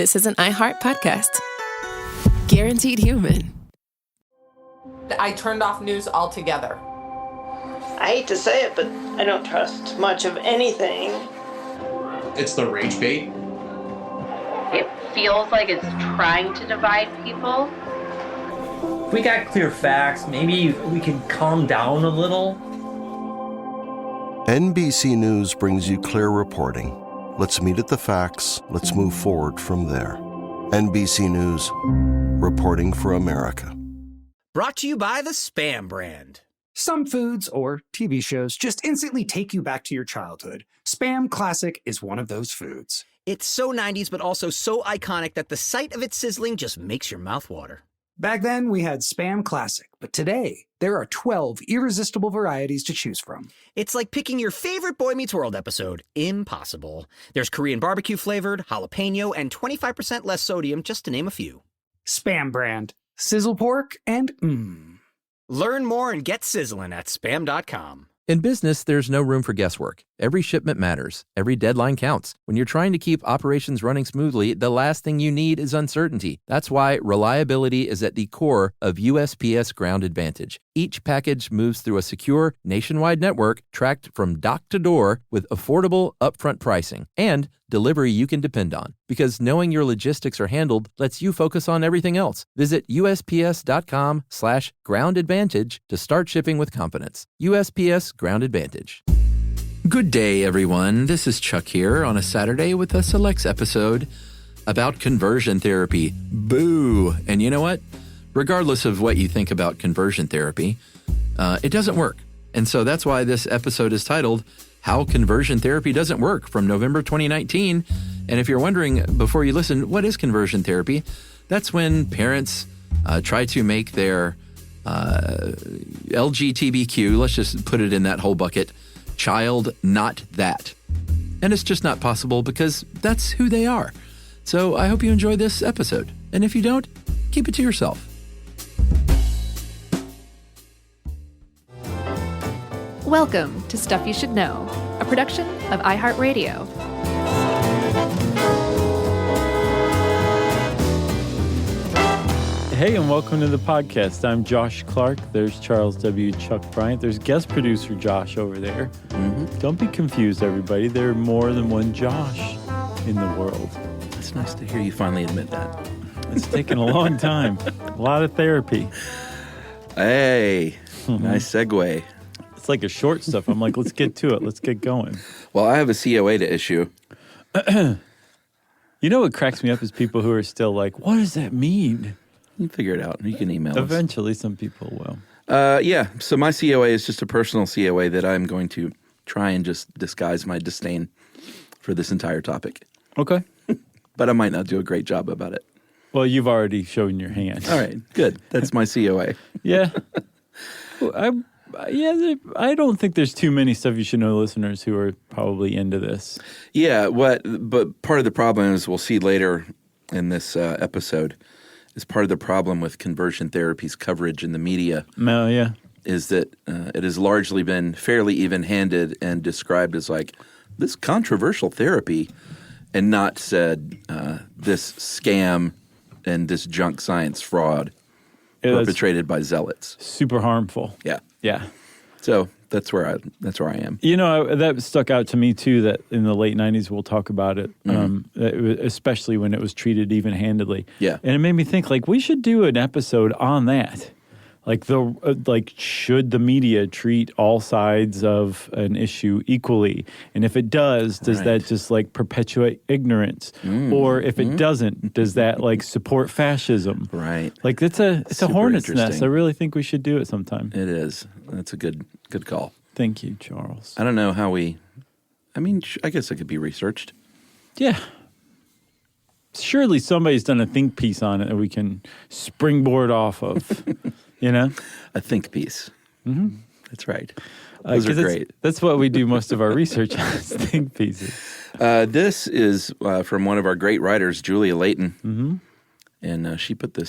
this is an iHeart podcast. Guaranteed human. I turned off news altogether. I hate to say it, but I don't trust much of anything. It's the rage bait. It feels like it's trying to divide people. If we got clear facts, maybe we can calm down a little. NBC News brings you clear reporting. Let's meet at the facts. Let's move forward from there. NBC News, reporting for America. Brought to you by the Spam brand. Some foods or TV shows just instantly take you back to your childhood. Spam Classic is one of those foods. It's so 90s, but also so iconic that the sight of it sizzling just makes your mouth water. Back then, we had Spam Classic, but today, there are 12 irresistible varieties to choose from. It's like picking your favorite Boy Meets World episode. Impossible. There's Korean barbecue flavored, jalapeno, and 25% less sodium, just to name a few. Spam brand. Sizzle pork and Learn more and get sizzling at spam.com. In business, there's no room for guesswork. Every shipment matters. Every deadline counts. When you're trying to keep operations running smoothly, the last thing you need is uncertainty. That's why reliability is at the core of USPS Ground Advantage. Each package moves through a secure, nationwide network tracked from dock to door with affordable, upfront pricing and delivery you can depend on. Because knowing your logistics are handled lets you focus on everything else. Visit USPS.com/Ground Advantage to start shipping with confidence. USPS Ground Advantage. Good day, everyone. This is Chuck here on a Saturday with a Selects episode about conversion therapy. Boo! And you know what? Regardless of what you think about conversion therapy, it doesn't work. And so that's why this episode is titled, How Conversion Therapy Doesn't Work, from November 2019. And if you're wondering, before you listen, what is conversion therapy? That's when parents try to make their LGBTQ, let's just put it in that whole bucket, child not that. And it's just not possible because that's who they are. So I hope you enjoy this episode. And if you don't, keep it to yourself. Welcome to Stuff You Should Know, a production of iHeartRadio. Hey, and welcome to the podcast. I'm Josh Clark. There's Charles W. Chuck Bryant. There's guest producer Josh over there. Mm-hmm. Don't be confused, everybody. There are more than one Josh in the world. It's nice to hear you finally admit that. It's taken a long time. A lot of therapy. Hey, nice segue. It's like a short stuff. I'm like, let's get to it. Let's get going. Well, I have a COA to issue. You know what cracks me up is people who are still like, what does that mean? You can figure it out. You can email us. Eventually, some people will. Yeah, so my COA is just a personal COA that I'm going to try and just disguise my disdain for this entire topic. Okay. But I might not do a great job about it. Well, you've already shown your hand. All right, good. That's my COA. Yeah. I don't think there's too many Stuff You Should Know listeners who are probably into this. Yeah, but part of the problem, as we'll see later in this episode, is part of the problem with conversion therapy's coverage in the media. Oh, yeah. Is that it has largely been fairly even-handed and described as like this controversial therapy, and not said this scam and this junk science fraud perpetrated by zealots. Super harmful. Yeah. Yeah. So that's where I am. You know, that stuck out to me too, that in the late 90s, we'll talk about it, especially when it was treated even-handedly. Yeah. And it made me think, like, we should do an episode on that. Like, should the media treat all sides of an issue equally? And if it does that just, like, perpetuate ignorance? Or if it doesn't, does that, like, support fascism? Right. Like, it's a hornet's nest. I really think we should do it sometime. It is. That's a good call. Thank you, Charles. I don't know how I guess it could be researched. Yeah. Surely somebody's done a think piece on it that we can springboard off of, you know? A think piece. Mm-hmm. That's right. Those are great. That's what we do most of our research on, is think pieces. This is from one of our great writers, Julia Layton. Mm-hmm. And she put a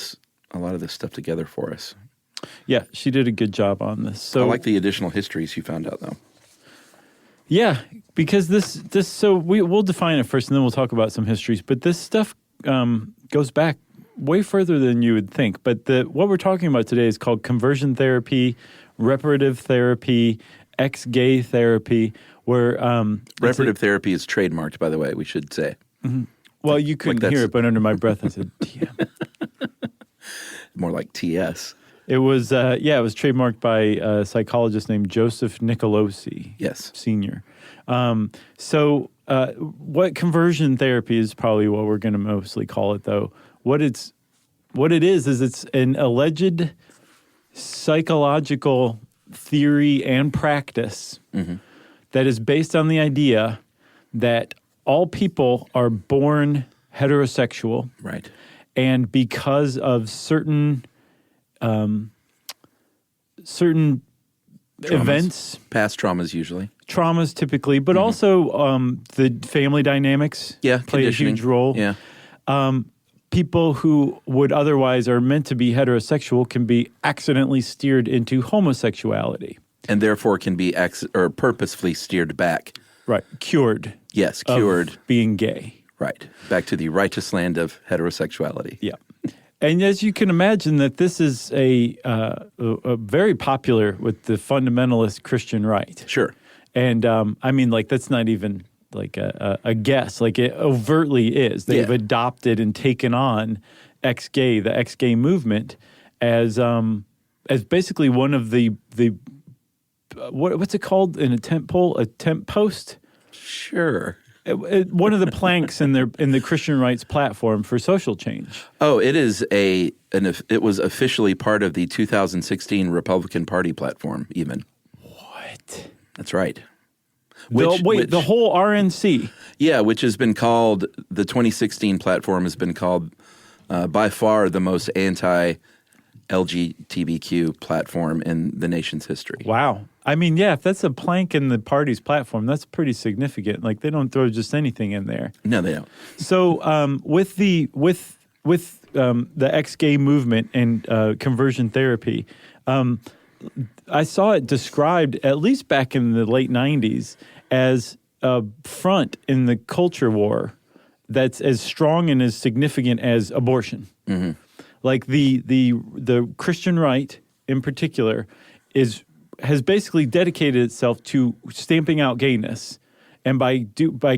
lot of this stuff together for us. Yeah, she did a good job on this. So I like the additional histories you found out, though. Yeah, because this so we'll define it first, and then we'll talk about some histories. But this stuff goes back way further than you would think. But what we're talking about today is called conversion therapy, reparative therapy, ex-gay therapy, where reparative therapy is trademarked, by the way, we should say. Mm-hmm. Well, you couldn't hear it, but under my breath I said, TM. More like TS. It was, it was trademarked by a psychologist named Joseph Nicolosi. Yes. Senior. What conversion therapy is probably what we're going to mostly call it, though. What it is it's an alleged psychological theory and practice that is based on the idea that all people are born heterosexual. Right. And because of certain events, past traumas usually, traumas typically, but also the family dynamics play a huge role. Yeah. People who would otherwise are meant to be heterosexual can be accidentally steered into homosexuality. And therefore can be purposefully steered back. Right. Cured. Yes, cured. Of being gay. Right. Back to the righteous land of heterosexuality. Yeah. And as you can imagine, that this is a very popular with the fundamentalist Christian right. Sure. And that's not even like a guess. Like it overtly is. They've adopted and taken on the ex-gay movement as basically one of the what's it called in a tent pole? A tent post? Sure. One of the planks in the Christian rights platform for social change. Oh, it is it was officially part of the 2016 Republican Party platform, even. What? That's right. The whole RNC. Yeah, which has been called, the 2016 platform has been called by far the most anti-LGBTQ platform in the nation's history. Wow. I mean, yeah, if that's a plank in the party's platform, that's pretty significant. Like, they don't throw just anything in there. No, they don't. So with the ex-gay movement and conversion therapy, I saw it described, at least back in the late 90s, as a front in the culture war that's as strong and as significant as abortion. Mm-hmm. Like the Christian right in particular has basically dedicated itself to stamping out gayness and by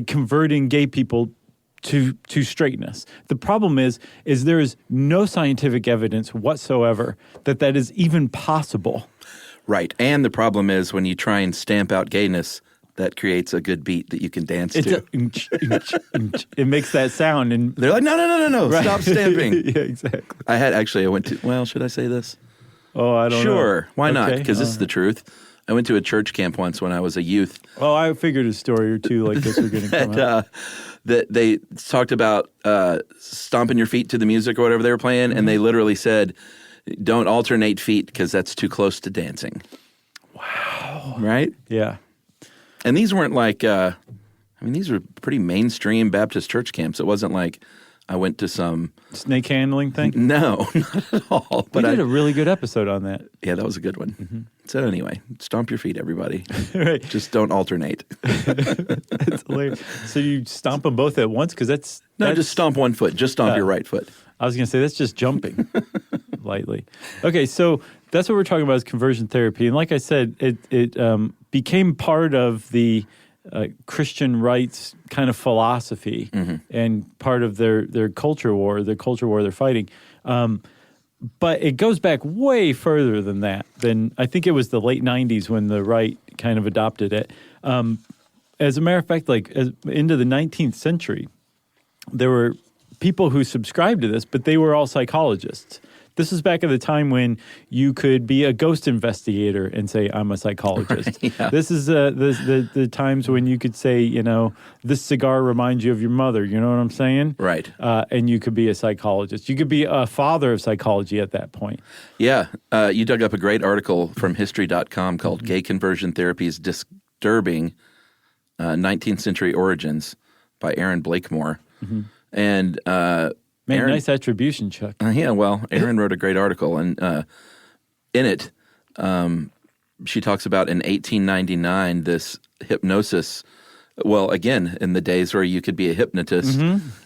converting gay people to straightness. The problem is there is no scientific evidence whatsoever that is even possible. Right. And the problem is when you try and stamp out gayness, that creates a good beat that you can dance to. It makes that sound. And they're like, no, right. Stop stamping. Yeah, exactly. I went to, should I say this? Oh, I don't know. Sure. Why not? Because this is the truth. I went to a church camp once when I was a youth. Oh, I figured a story or two like this were going to come out. That they talked about stomping your feet to the music or whatever they were playing, and they literally said, don't alternate feet because that's too close to dancing. Wow. Right? Yeah. And these weren't like, these were pretty mainstream Baptist church camps. It wasn't like I went to some snake handling thing? No, not at all. But we did a really good episode on that. Yeah, that was a good one. Mm-hmm. So anyway, stomp your feet, everybody. Right. Just don't alternate. That's hilarious. So you stomp them both at once? Because that's just stomp one foot. Just stomp your right foot. I was going to say, that's just jumping lightly. Okay, so that's what we're talking about is conversion therapy. And like I said, it became part of the Christian rights kind of philosophy and part of their culture war, they're fighting. But it goes back way further than that. I think it was the late 90s when the right kind of adopted it. As a matter of fact, into the 19th century, there were people who subscribed to this, but they were all psychologists. This is back at the time when you could be a ghost investigator and say, I'm a psychologist. Right, yeah. This is the times when you could say, this cigar reminds you of your mother. You know what I'm saying? Right. And you could be a psychologist. You could be a father of psychology at that point. Yeah. You dug up a great article from history.com called Gay Conversion Therapy's Disturbing 19th Century Origins by Aaron Blakemore. Mm-hmm. And man, Aaron, nice attribution, Chuck. Yeah, well, Aaron wrote a great article, and in it, she talks about in 1899 this hypnosis Well, again, in the days where you could be a hypnotist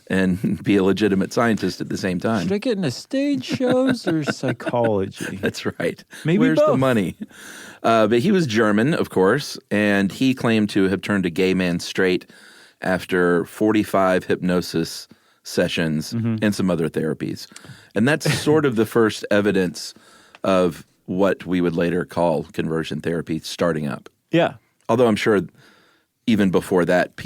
and be a legitimate scientist at the same time. Should I get into stage shows or psychology? That's right. Maybe Where's both. the money? But he was German, of course, and he claimed to have turned a gay man straight after 45 hypnosis sessions and some other therapies. And that's sort of the first evidence of what we would later call conversion therapy starting up. Yeah. Although I'm sure even before that,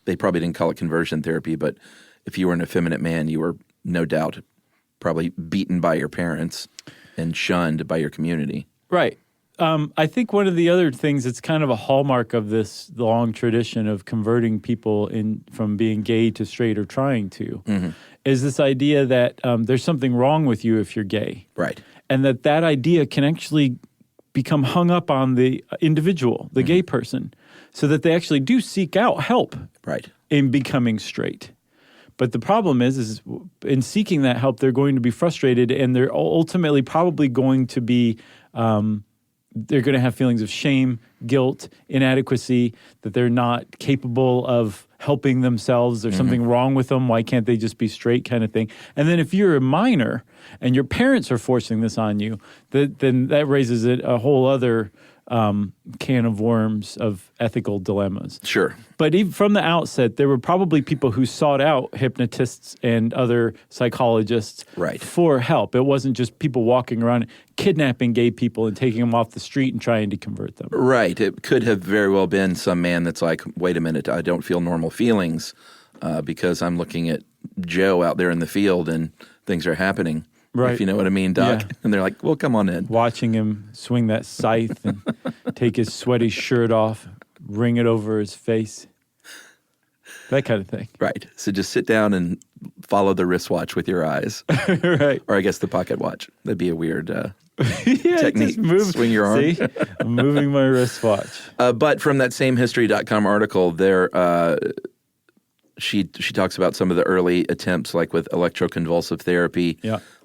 they probably didn't call it conversion therapy, but if you were an effeminate man, you were no doubt probably beaten by your parents and shunned by your community. Right. I think one of the other things that's kind of a hallmark of this long tradition of converting people from being gay to straight or trying to is this idea that there's something wrong with you if you're gay. Right. And that idea can actually become hung up on the individual, the gay person, so that they actually do seek out help in becoming straight. But the problem is in seeking that help, they're going to be frustrated, and they're ultimately probably going to be they're going to have feelings of shame, guilt, inadequacy, that they're not capable of helping themselves. There's something wrong with them. Why can't they just be straight, kind of thing? And then if you're a minor and your parents are forcing this on you, then that raises a whole other can of worms of ethical dilemmas. Sure. But even from the outset, there were probably people who sought out hypnotists and other psychologists for help. It wasn't just people walking around kidnapping gay people and taking them off the street and trying to convert them. Right. It could have very well been some man that's like, wait a minute, I don't feel normal feelings because I'm looking at Joe out there in the field and things are happening. Right. If you know what I mean, Doc. Yeah. And they're like, well, come on in. Watching him swing that scythe and take his sweaty shirt off, wring it over his face. That kind of thing. Right. So just sit down and follow the wristwatch with your eyes. Right. Or I guess the pocket watch. That'd be a weird yeah, technique. Just Swing your arm. See? I'm moving my wristwatch. But from that same History.com article, she talks about some of the early attempts, like with electroconvulsive therapy,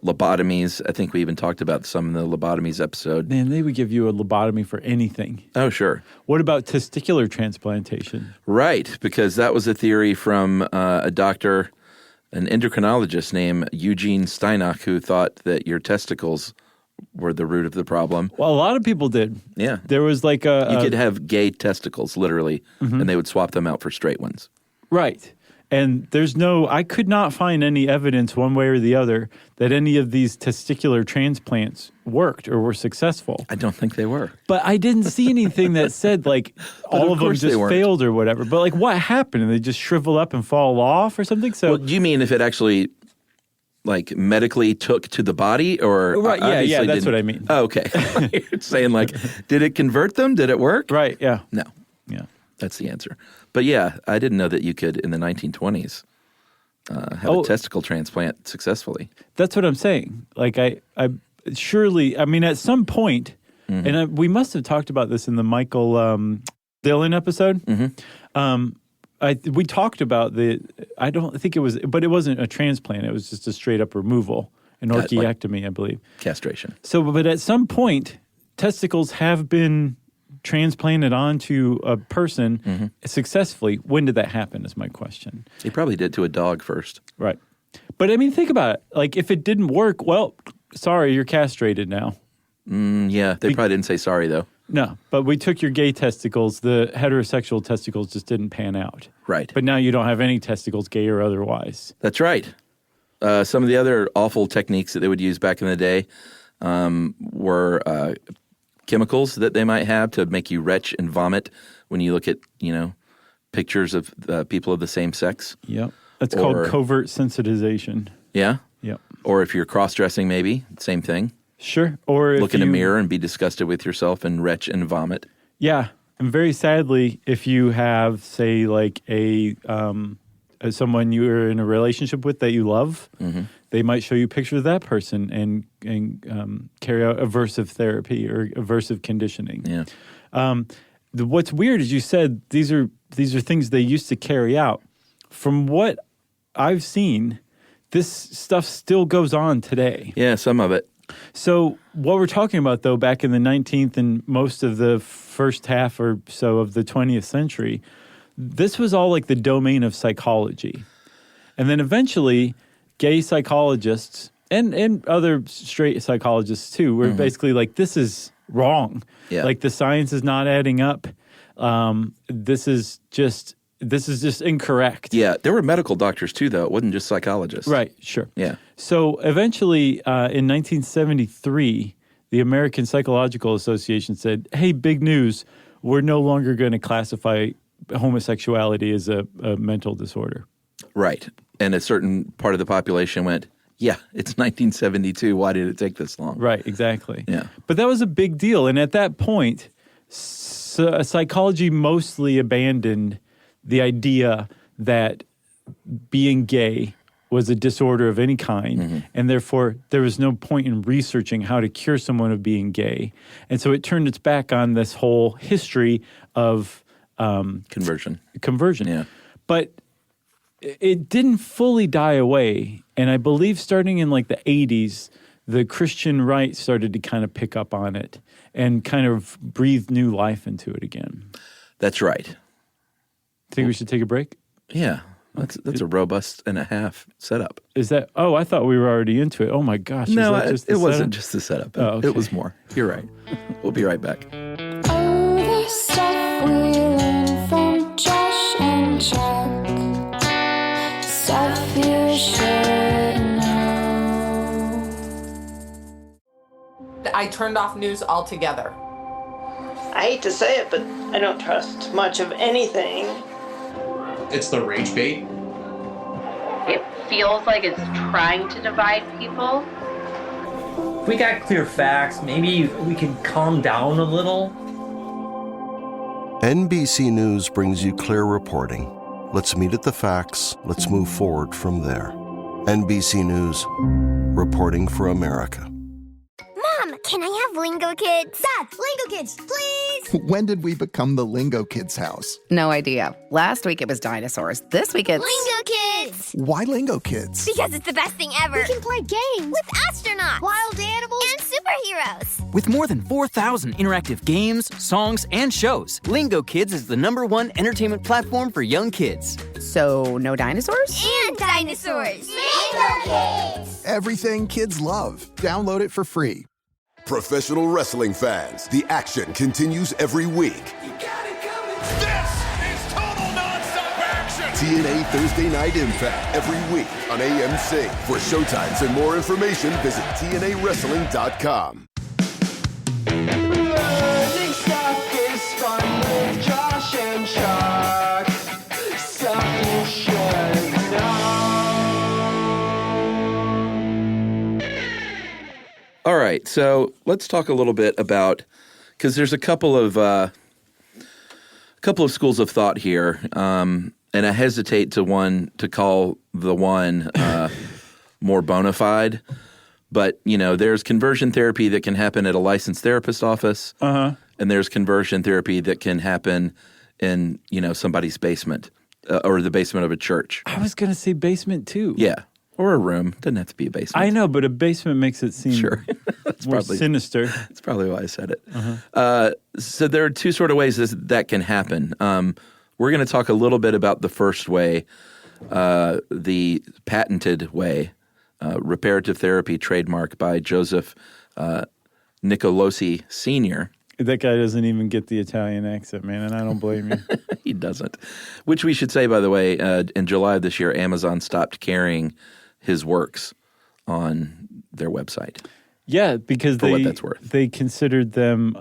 lobotomies. I think we even talked about some in the lobotomies episode. Man, they would give you a lobotomy for anything. Oh, sure. What about testicular transplantation? Right, because that was a theory from a doctor, an endocrinologist named Eugene Steinach, who thought that your testicles were the root of the problem. Well, a lot of people did. Yeah. There was like you could have gay testicles, literally, and they would swap them out for straight ones. Right. And I could not find any evidence one way or the other that any of these testicular transplants worked or were successful. I don't think they were. But I didn't see anything that said like all of them just failed or whatever. But like what happened? They just shrivel up and fall off or something? So, well, do you mean if it actually like medically took to the body or? Right, yeah, that's what I mean. Oh, okay. You're saying like, did it convert them? Did it work? Right, yeah. No. Yeah. That's the answer. But yeah, I didn't know that you could, in the 1920s, have a testicle transplant successfully. That's what I'm saying. Like I surely, I mean, at some point, and we must have talked about this in the Michael Dillon episode. We talked about I don't think it was, but it wasn't a transplant. It was just a straight up removal, an orchiectomy, I believe. Castration. So, but at some point, testicles have been transplanted onto a person successfully. When did that happen is my question. He probably did to a dog first. Right. But I mean, think about it. Like if it didn't work, well, sorry, you're castrated now. Yeah, they probably didn't say sorry though. No, but we took your gay testicles. The heterosexual testicles just didn't pan out. Right. But now you don't have any testicles, gay or otherwise. That's right. Some of the other awful techniques that they would use back in the day were chemicals that they might have to make you retch and vomit when you look at, pictures of people of the same sex. Yep. That's called covert sensitization. Yeah? Yep. Or if you're cross-dressing maybe, same thing. Sure. Or look in a mirror and be disgusted with yourself and retch and vomit. Yeah. And very sadly, if you have, say, like someone you're in a relationship with that you love, they might show you pictures of that person and carry out aversive therapy or aversive conditioning. Yeah. What's weird is you said these are things they used to carry out. From what I've seen, this stuff still goes on today. Yeah, some of it. So what we're talking about, though, back in the 19th and most of the first half or so of the 20th century, this was all like the domain of psychology. And then eventually gay psychologists and other straight psychologists too were basically like, this is wrong. Yeah. Like the science is not adding up. This is just incorrect. Yeah, there were medical doctors too, though. It wasn't just psychologists. Right, sure. Yeah. So eventually, in 1973, the American Psychological Association said, hey, big news, we're no longer going to classify homosexuality as a mental disorder. Right. And a certain part of the population went, yeah, it's 1972. Why did it take this long? Right, exactly. Yeah. But that was a big deal. And at that point, psychology mostly abandoned the idea that being gay was a disorder of any kind, and therefore there was no point in researching how to cure someone of being gay. And so it turned its back on this whole history of conversion. Yeah. But it didn't fully die away. And I believe starting in like the 80s, the Christian right started to kind of pick up on it and kind of breathe new life into it again. That's right. Think we should take a break? Yeah. That's a robust and a half setup. Is that? Oh, I thought we were already into it. Oh my gosh. No, it wasn't just the setup. Oh, okay. It was more. You're right. We'll be right back. Oh, the stuff we learned from Josh and Chuck. Stuff you should know. I turned off news altogether. I hate to say it, but I don't trust much of anything. It's the rage bait. It feels like it's trying to divide people. If we got clear facts, maybe we can calm down a little. NBC News brings you clear reporting. Let's meet at the facts. Let's move forward from there. NBC News, reporting for America. Mom, can I have Lingo Kids? Dad, Lingo Kids, please! When did we become the Lingo Kids house? No idea. Last week it was dinosaurs. This week it's... Lingo Kids! Why Lingo Kids? Because it's the best thing ever. We can play games with astronauts, wild animals, and superheroes. With more than 4,000 interactive games, songs, and shows, Lingo Kids is the #1 entertainment platform for young kids. So, no dinosaurs? And dinosaurs! Lingo Kids! Everything kids love. Download it for free. Professional wrestling fans, the action continues every week. This is total nonstop action! TNA Thursday Night Impact every week on AMC. For showtimes and more information, visit TNAWrestling.com. Learning stuff is fun with Josh and Chuck. Stuff you should know. All right, so let's talk a little bit about, because there's a couple of schools of thought here, and I hesitate to call the one more bona fide, but there's conversion therapy that can happen at a licensed therapist office, and there's conversion therapy that can happen in somebody's basement or the basement of a church. I was going to say basement too. Yeah. Or a room. Doesn't have to be a basement. I know, but a basement makes it seem That's more probably sinister. That's probably why I said it. So there are two sort of ways that can happen. We're going to talk a little bit about the first way, the patented way, reparative therapy trademark by Joseph Nicolosi Sr. That guy doesn't even get the Italian accent, man, and I don't blame you. He doesn't. Which we should say, by the way, in July of this year, Amazon stopped carrying his works on their website. Yeah, because what that's worth. They considered them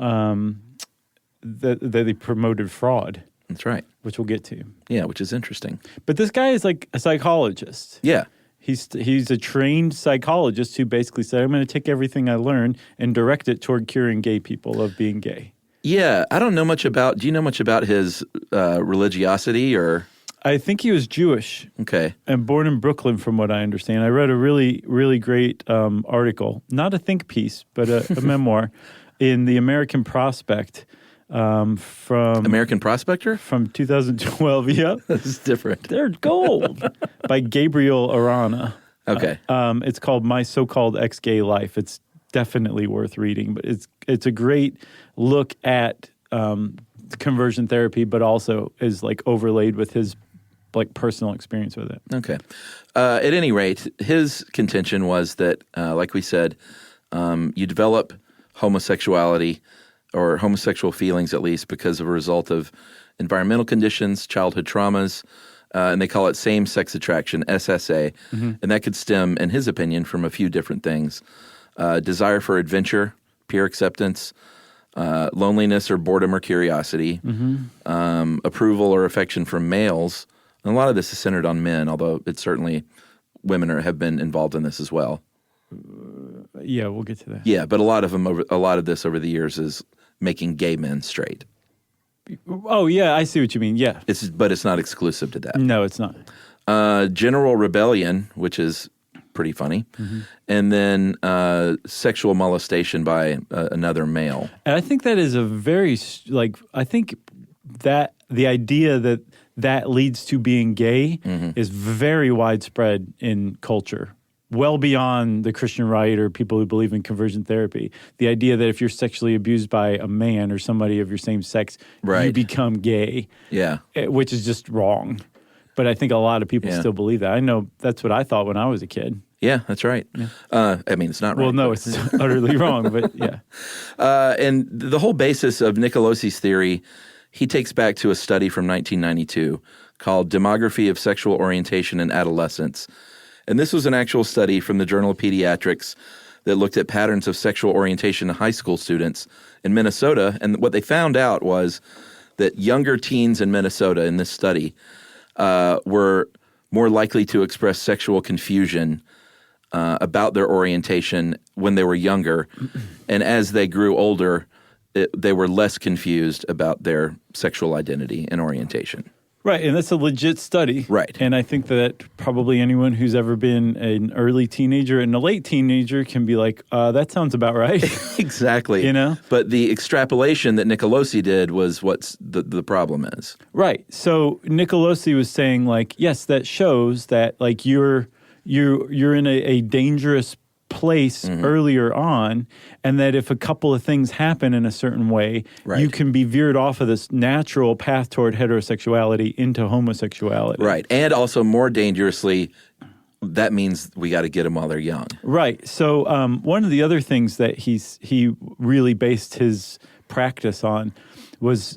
that they promoted fraud. That's right. Which we'll get to. Yeah, which is interesting. But this guy is like a psychologist. Yeah. He's a trained psychologist who basically said, I'm going to take everything I learned and direct it toward curing gay people of being gay. Yeah, I don't know much about. Do you know much about his religiosity or? I think he was Jewish. Okay. And born in Brooklyn, from what I understand. I read a really, really great article, not a think piece, but a memoir in the American Prospect from American Prospector? From 2012, yeah. This is different. They're gold. By Gabriel Arana. Okay. It's called My So-Called Ex-Gay Life. It's definitely worth reading, but it's a great look at conversion therapy, but also is like overlaid with his like personal experience with it. Okay. At any rate, his contention was that, like we said, you develop homosexuality or homosexual feelings at least because of a result of environmental conditions, childhood traumas, and they call it same-sex attraction, SSA. Mm-hmm. And that could stem, in his opinion, from a few different things. Desire for adventure, peer acceptance, loneliness or boredom or curiosity, Mm-hmm. approval or affection from males. And a lot of this is centered on men, although it's certainly women have been involved in this as well. Yeah, we'll get to that. Yeah, but a lot of this over the years is making gay men straight. Oh, yeah, I see what you mean. Yeah. But it's not exclusive to that. No, it's not. General rebellion, which is pretty funny, Mm-hmm. and then sexual molestation by another male. And I think that is a very, I think that the idea that leads to being gay is very widespread in culture, well beyond the Christian right or people who believe in conversion therapy. The idea that if you're sexually abused by a man or somebody of your same sex, you become gay, which is just wrong. But I think a lot of people still believe that. I know that's what I thought when I was a kid. Yeah, that's right. I mean, it's not right. Well, no, it's utterly wrong, but yeah. And the whole basis of Nicolosi's theory, he takes back to a study from 1992 called Demography of Sexual Orientation in Adolescence. And this was an actual study from the Journal of Pediatrics that looked at patterns of sexual orientation in high school students in Minnesota. And what they found out was that younger teens in Minnesota in this study were more likely to express sexual confusion about their orientation when they were younger. And as they grew older, they were less confused about their sexual identity and orientation. Right, and that's a legit study. Right. And I think that probably anyone who's ever been an early teenager and a late teenager can be like, that sounds about right. Exactly. You know? But the extrapolation that Nicolosi did was what's the problem is. Right. So Nicolosi was saying, like, yes, that shows that, like, you're in a dangerous place earlier on, and that if a couple of things happen in a certain way, you can be veered off of this natural path toward heterosexuality into homosexuality. Right. And also more dangerously, that means we got to get them while they're young. Right. So one of the other things that he really based his practice on was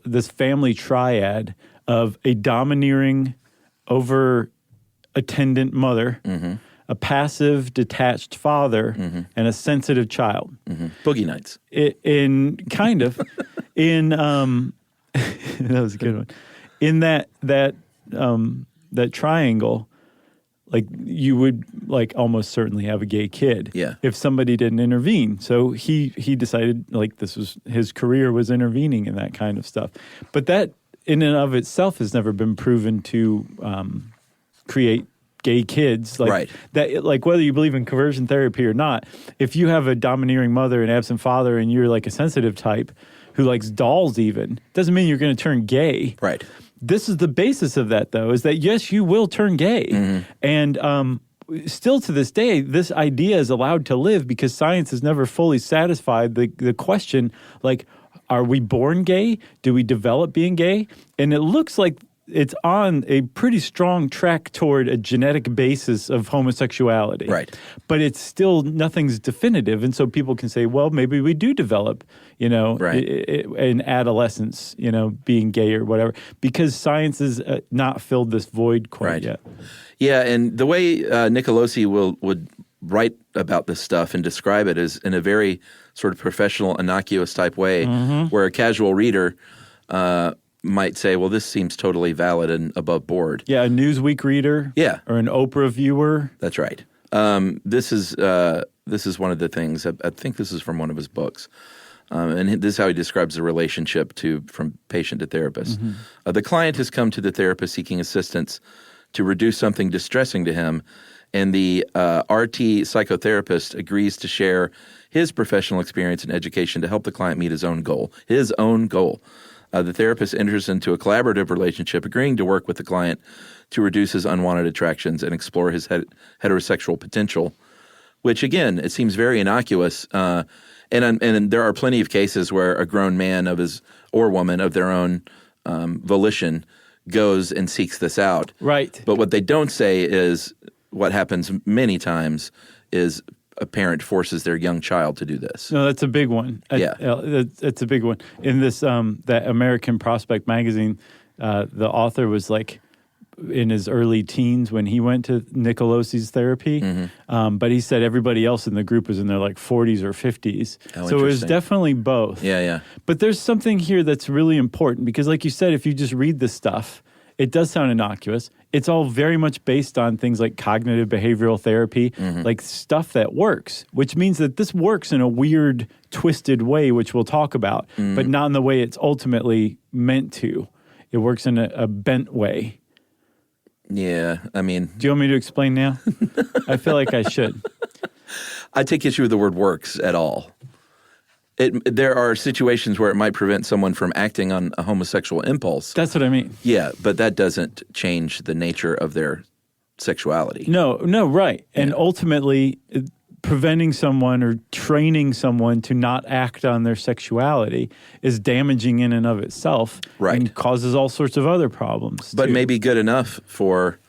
this family triad of a domineering, over-attendant mother, a passive, detached father, and a sensitive child. Boogie Nights. In kind of, in that was a good one. In that triangle, like you would like almost certainly have a gay kid. Yeah. If somebody didn't intervene. So he decided like this was his career was intervening in that kind of stuff. But that in and of itself has never been proven to create gay kids, like that, like whether you believe in conversion therapy or not, if you have a domineering mother and absent father and you're like a sensitive type who likes dolls even, doesn't mean you're going to turn gay. Right. This is the basis of that, though, is that yes, you will turn gay. And still to this day, this idea is allowed to live because science has never fully satisfied the question, like, are we born gay? Do we develop being gay? And it looks like it's on a pretty strong track toward a genetic basis of homosexuality. Right. But it's still, nothing's definitive. And so people can say, well, maybe we do develop, you know, in adolescence, you know, being gay or whatever, because science has not filled this void quite yet. Yeah, and the way Nicolosi would write about this stuff and describe it is in a very sort of professional, innocuous type way, where a casual reader might say, well, this seems totally valid and above board. Yeah, a Newsweek reader. Yeah. Or an Oprah viewer. That's right. This is one of the things, I think this is from one of his books. And this is how he describes the relationship from patient to therapist. The client has come to the therapist seeking assistance to reduce something distressing to him, and the RT psychotherapist agrees to share his professional experience and education to help the client meet his own goal. The therapist enters into a collaborative relationship, agreeing to work with the client to reduce his unwanted attractions and explore his heterosexual potential which again, it seems very innocuous. And there are plenty of cases where a grown man or woman of their own volition goes and seeks this out. Right. But what they don't say is what happens many times is a parent forces their young child to do this. No, that's a big one. That's a big one. In this that American Prospect magazine, the author was like in his early teens when he went to Nicolosi's therapy. But he said everybody else in the group was in their like 40s or 50s. So it was definitely both. Yeah. But there's something here that's really important because like you said, if you just read this stuff, it does sound innocuous. It's all very much based on things like cognitive behavioral therapy, like stuff that works, which means that this works in a weird, twisted way, which we'll talk about, but not in the way it's ultimately meant to. It works in a bent way. Yeah, I mean... Do you want me to explain now? I feel like I should. I take issue with the word works at all. There are situations where it might prevent someone from acting on a homosexual impulse. That's what I mean. Yeah, but that doesn't change the nature of their sexuality. No, right. Yeah. And ultimately, preventing someone or training someone to not act on their sexuality is damaging in and of itself. Right. And causes all sorts of other problems. But maybe good enough for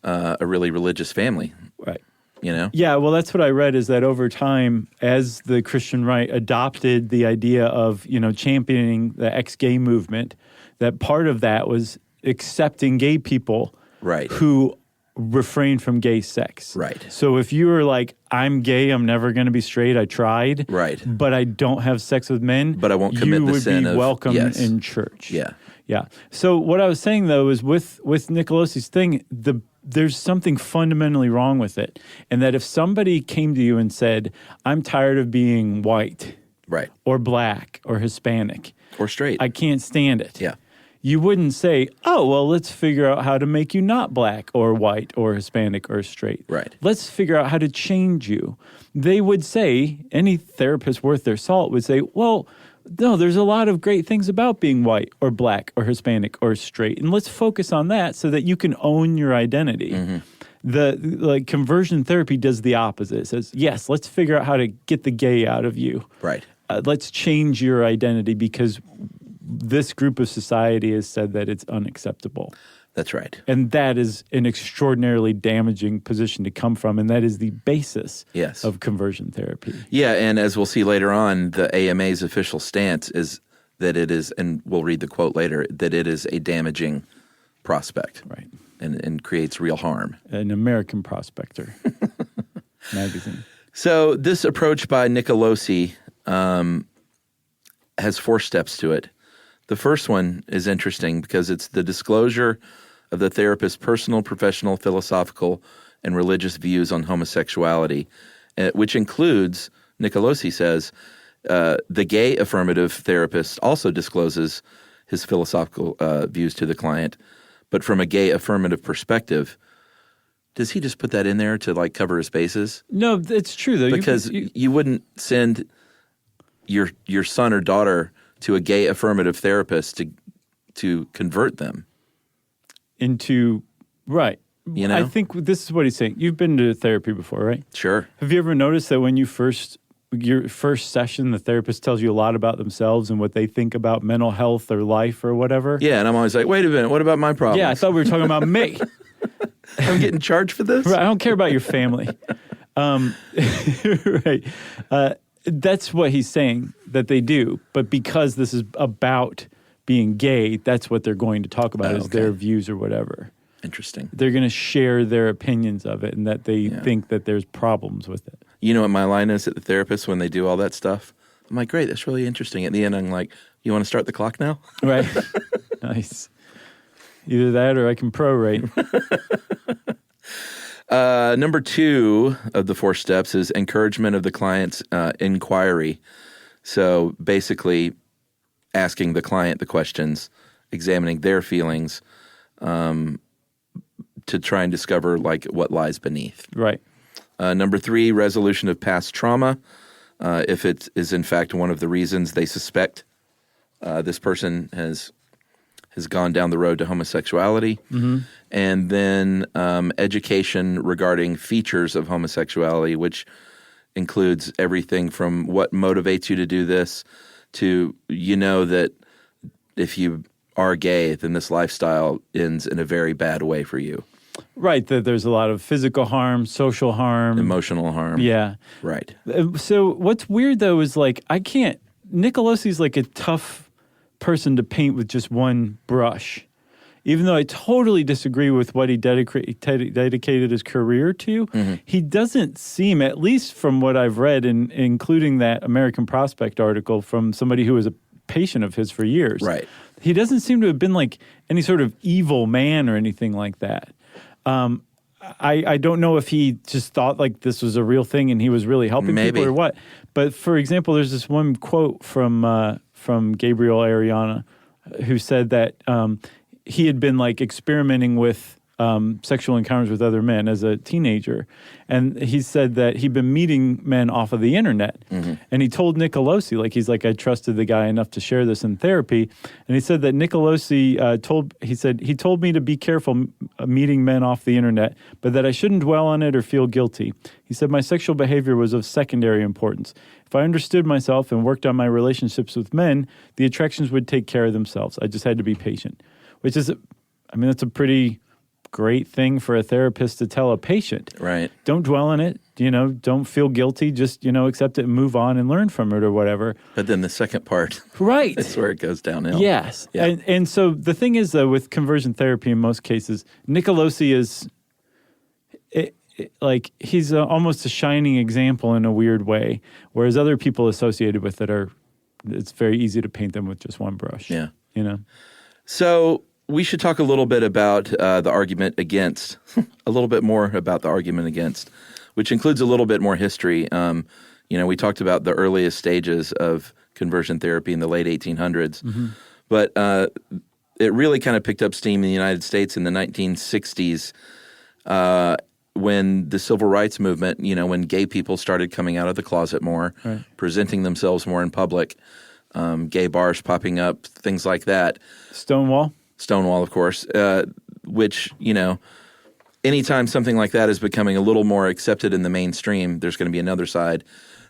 a really religious family. Right. You know? Yeah, well, that's what I read is that over time, as the Christian right adopted the idea of, championing the ex-gay movement, that part of that was accepting gay people who refrain from gay sex. Right. So if you were like, I'm gay, I'm never going to be straight, I tried, but I don't have sex with men, but I won't commit the sin you would be welcome in church. Yeah. So what I was saying, though, is with Nicolosi's thing, there's something fundamentally wrong with it. And that if somebody came to you and said, I'm tired of being white or black or Hispanic or straight, I can't stand it. Yeah. You wouldn't say, oh, well, let's figure out how to make you not black or white or Hispanic or straight. Right. Let's figure out how to change you. They would say, any therapist worth their salt would say, well, no, there's a lot of great things about being white or black or Hispanic or straight. And let's focus on that so that you can own your identity. The conversion therapy does the opposite. It says, yes, let's figure out how to get the gay out of you. Right. Let's change your identity because this group of society has said that it's unacceptable. That's right. And that is an extraordinarily damaging position to come from, and that is the basis of conversion therapy. Yeah, and as we'll see later on, the AMA's official stance is that it is, and we'll read the quote later, that it is a damaging prospect. Right. And creates real harm. An American Prospector magazine. So this approach by Nicolosi has 4 steps to it. The first one is interesting because it's the disclosure of the therapist's personal, professional, philosophical, and religious views on homosexuality, which includes, Nicolosi says, the gay affirmative therapist also discloses his philosophical views to the client, but from a gay affirmative perspective. Does he just put that in there to cover his bases? No, it's true though. Because you wouldn't send your son or daughter to a gay affirmative therapist to convert them into right. You know, I think this is what he's saying. You've been to therapy before, right? Sure. Have you ever noticed that when your first session, the therapist tells you a lot about themselves and what they think about mental health or life or whatever? Yeah, and I'm always like, wait a minute, what about my problems? Yeah, I thought we were talking about me. I'm getting charged for this? Right, I don't care about your family. Right. That's what he's saying that they do. But because this is about being gay, that's what they're going to talk about is their views or whatever. Interesting. They're going to share their opinions of it and that they think that there's problems with it. You know what my line is at the therapist when they do all that stuff? I'm like, great, that's really interesting. At the end, I'm like, you want to start the clock now? Right. Nice. Either that or I can prorate. Number 2 of the 4 steps is encouragement of the client's inquiry. So basically asking the client the questions, examining their feelings to try and discover what lies beneath. Right. Number 3, resolution of past trauma. If it is in fact one of the reasons they suspect this person has gone down the road to homosexuality. And then education regarding features of homosexuality, which includes everything from what motivates you to do this to that if you are gay, then this lifestyle ends in a very bad way for you. Right, that there's a lot of physical harm, social harm. Emotional harm. Yeah. Right. So what's weird, though, is Nicolosi's like a tough person to paint with just one brush. Even though I totally disagree with what he dedicated his career to, he doesn't seem, at least from what I've read, including that American Prospect article from somebody who was a patient of his for years. Right. He doesn't seem to have been like any sort of evil man or anything like that. I don't know if he just thought like this was a real thing and he was really helping people or what. But for example, there's this one quote from Gabriel Ariana who said that he had been like experimenting with sexual encounters with other men as a teenager. And he said that he'd been meeting men off of the internet. And he told Nicolosi, he's like, I trusted the guy enough to share this in therapy. And he said that Nicolosi he told me to be careful meeting men off the internet, but that I shouldn't dwell on it or feel guilty. He said my sexual behavior was of secondary importance. If I understood myself and worked on my relationships with men, the attractions would take care of themselves. I just had to be patient, which is, that's a pretty great thing for a therapist to tell a patient. Right. Don't dwell on it. Don't feel guilty. Just, accept it and move on and learn from it or whatever. But then the second part. Right. That's where it goes downhill. Yes. Yeah. And so the thing is, though, with conversion therapy in most cases, Nicolosi is he's almost a shining example in a weird way, whereas other people associated with it it's very easy to paint them with just one brush. Yeah. So we should talk a little bit about the argument against, a little bit more about the argument against, which includes a little bit more history. We talked about the earliest stages of conversion therapy in the late 1800s, but it really kind of picked up steam in the United States in the 1960s when the civil rights movement, when gay people started coming out of the closet more, presenting themselves more in public, gay bars popping up, things like that. Stonewall, of course, which, anytime something like that is becoming a little more accepted in the mainstream, there's going to be another side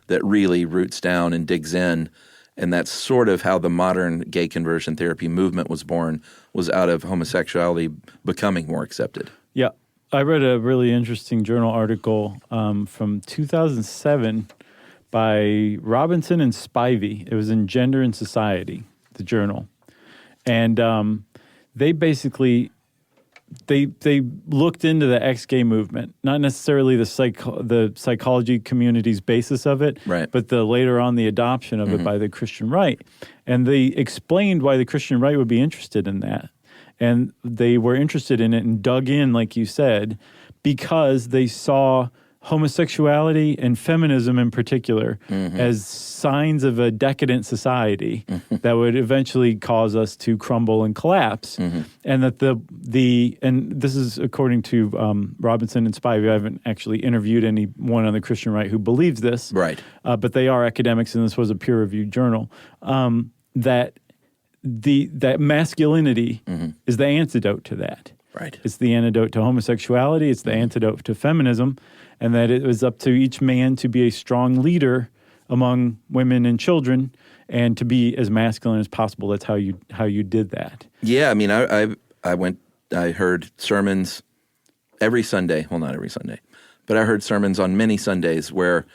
that really roots down and digs in. And that's sort of how the modern gay conversion therapy movement was born, was out of homosexuality becoming more accepted. Yeah. I read a really interesting journal article from 2007 by Robinson and Spivey. It was in Gender and Society, the journal. And they basically they looked into the ex-gay movement, not necessarily the psychology community's basis of it, but later on the adoption of it by the Christian right. And they explained why the Christian right would be interested in that. And they were interested in it and dug in, like you said, because they saw homosexuality and feminism in particular as signs of a decadent society that would eventually cause us to crumble and collapse. And that and this is according to Robinson and Spivey. I haven't actually interviewed anyone on the Christian right who believes this. Right. But they are academics, and this was a peer-reviewed journal, that masculinity is the antidote to that. Right. It's the antidote to homosexuality. It's the antidote to feminism, and that it was up to each man to be a strong leader among women and children, and to be as masculine as possible. That's how you did that. Yeah, I heard sermons every Sunday. Well, not every Sunday, but I heard sermons on many Sundays where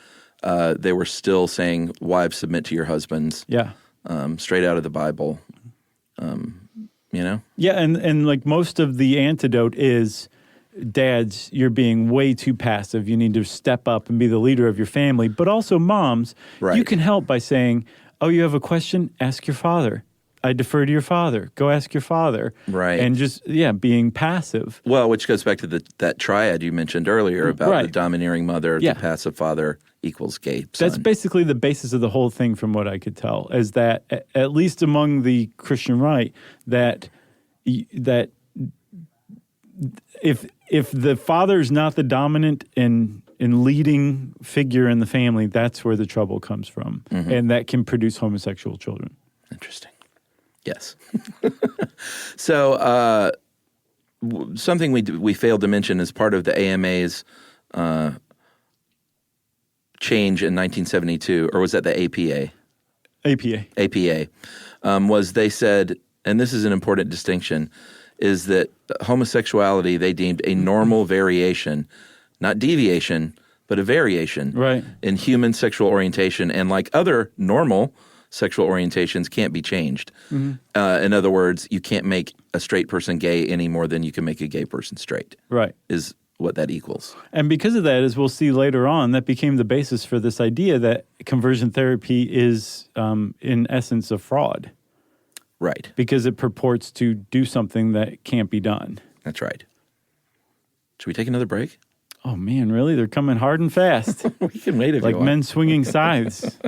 they were still saying, "Wives, submit to your husbands." Yeah. Straight out of the Bible. Yeah, and like most of the antidote is, dads, you're being way too passive. You need to step up and be the leader of your family. But also moms, you can help by saying, oh, you have a question? Ask your father. I defer to your father. Go ask your father. Right. And just, being passive. Well, which goes back to that triad you mentioned earlier about the domineering mother, the passive father equals gay son. That's basically the basis of the whole thing from what I could tell, is that, at least among the Christian right, that if the father's not the dominant and leading figure in the family, that's where the trouble comes from. And that can produce homosexual children. Interesting. Yes. So something we failed to mention as part of the AMA's change in 1972, or was that the APA? APA. Was they said, and this is an important distinction, is that homosexuality they deemed a normal variation, not deviation, but a variation in human sexual orientation, and like other normal sexual orientations can't be changed. Mm-hmm. In other words, you can't make a straight person gay any more than you can make a gay person straight. Right. Is what that equals. And because of that, as we'll see later on, that became the basis for this idea that conversion therapy is, in essence, a fraud. Right. Because it purports to do something that can't be done. That's right. Should we take another break? Oh, man, really? They're coming hard and fast. We can wait if like you want. men swinging scythes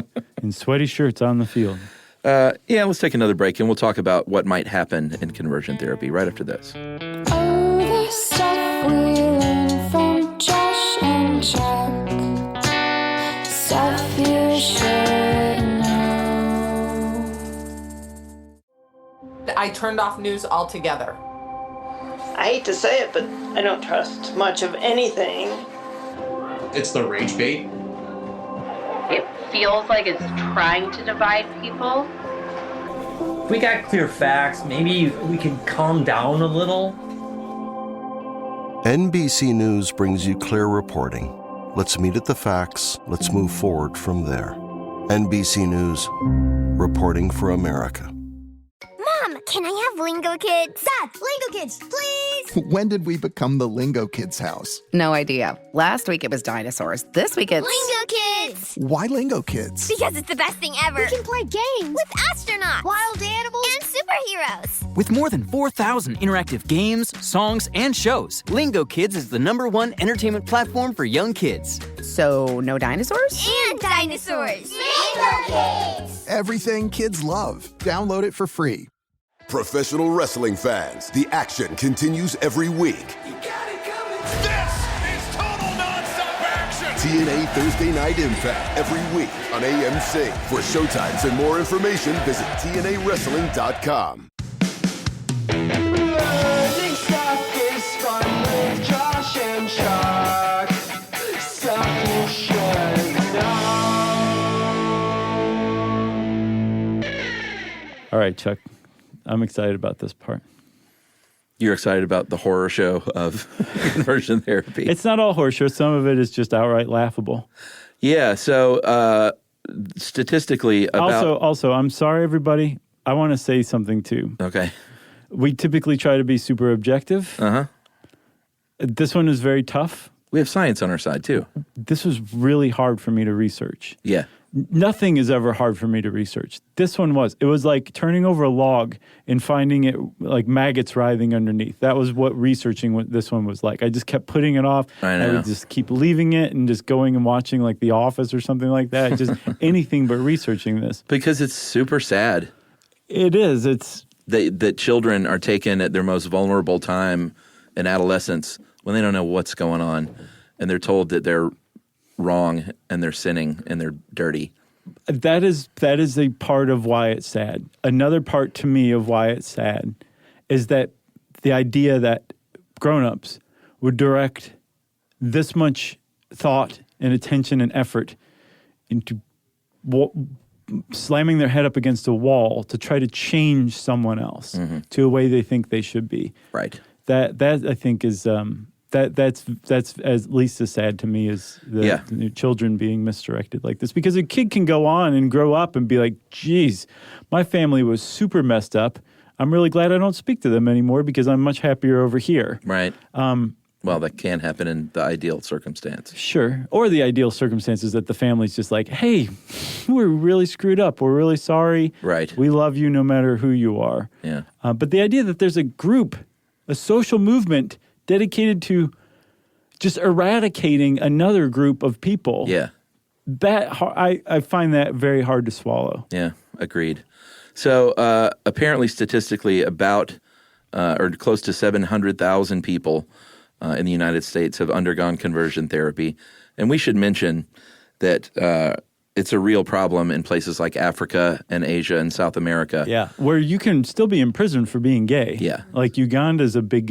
in sweaty shirts on the field. Yeah, let's take another break, and we'll talk about what might happen in conversion therapy right after this. Oh, the stuff we learn from Josh and Chuck. Stuff you should know. I turned off news altogether. I hate to say it, but I don't trust much of anything. It's the rage bait. It feels like it's trying to divide people. If we got clear facts, maybe we can calm down a little. NBC News brings you clear reporting. Let's meet at the facts. Let's move forward from there. NBC News, reporting for America. Mom, can I have Lingo Kids? Dad, Lingo Kids, please! When did we become the Lingo Kids house? No idea. Last week it was dinosaurs. This week it's... Lingo Kids! Why Lingo Kids? Because it's the best thing ever. We can play games with astronauts, wild animals, and superheroes. With more than 4,000 interactive games, songs, and shows, Lingo Kids is the #1 entertainment platform for young kids. So, no dinosaurs? And dinosaurs! Lingo Kids! Everything kids love. Download it for free. Professional wrestling fans, the action continues every week. This is total nonstop action! TNA Thursday Night Impact every week on AMC. For showtimes and more information, visit TNAWrestling.com. Learning stuff is fun with Josh and Chuck. Stuff you should know. All right, Chuck. I'm excited about this part. You're excited about the horror show of conversion therapy. It's not all horror show. Some of it is just outright laughable. Yeah, so statistically about... Also, I'm sorry, everybody. I want to say something, too. Okay. We typically try to be super objective. Uh-huh. This one is very tough. We have science on our side, too. This was really hard for me to research. Yeah. Nothing is ever hard for me to research. This one was. It was like turning over a log and finding it like maggots writhing underneath. That was what researching what this one was like. I just kept putting it off. I know. would just keep leaving it and just going and watching like The Office or something like that. Just anything but researching this. Because it's super sad. It is. It's that children are taken at their most vulnerable time in adolescence when they don't know what's going on, and they're told that they're wrong and they're sinning and they're dirty. That is a part of why it's sad. Another part to me of why it's sad is that the idea that grown-ups would direct this much thought and attention and effort into slamming their head up against a wall to try to change someone else to a way they think they should be. Right. That I think is that's at least as sad to me as the children being misdirected like this. Because a kid can go on and grow up and be like, geez, my family was super messed up. I'm really glad I don't speak to them anymore because I'm much happier over here. Right. Well, that can happen in the ideal circumstance. Sure. Or the ideal circumstance is that the family's just like, hey, we're really screwed up. We're really sorry. Right. We love you no matter who you are. Yeah. But the idea that there's a group, a social movement dedicated to just eradicating another group of people. Yeah. That I find that very hard to swallow. Yeah, agreed. So apparently statistically about or close to 700,000 people in the United States have undergone conversion therapy. And we should mention that it's a real problem in places like Africa and Asia and South America. Yeah, where you can still be imprisoned for being gay. Yeah. Like Uganda is a big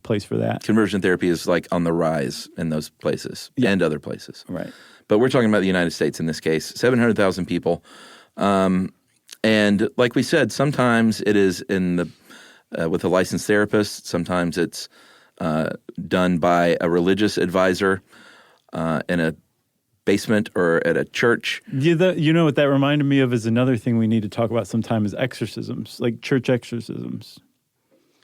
place for that. Conversion therapy is like on the rise in those places and other places. Right. but we're talking about the United States in this case, 700,000 people. And like we said, sometimes it is in the with a licensed therapist. Sometimes it's done by a religious advisor in a basement or at a church. You know what that reminded me of is another thing we need to talk about sometime is exorcisms, like church exorcisms.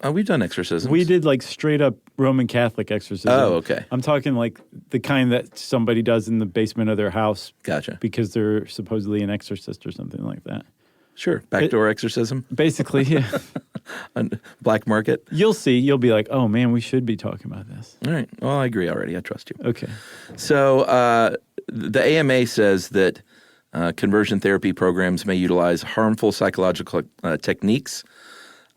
We've done exorcisms. We did like straight up Roman Catholic exorcism. Oh, okay. I'm talking like the kind that somebody does in the basement of their house. Gotcha. Because they're supposedly an exorcist or something like that. Sure. Backdoor exorcism. Basically, yeah. Black market. You'll see. You'll be like, oh man, we should be talking about this. All right. Well, I agree already. I trust you. Okay. So the AMA says that conversion therapy programs may utilize harmful psychological techniques.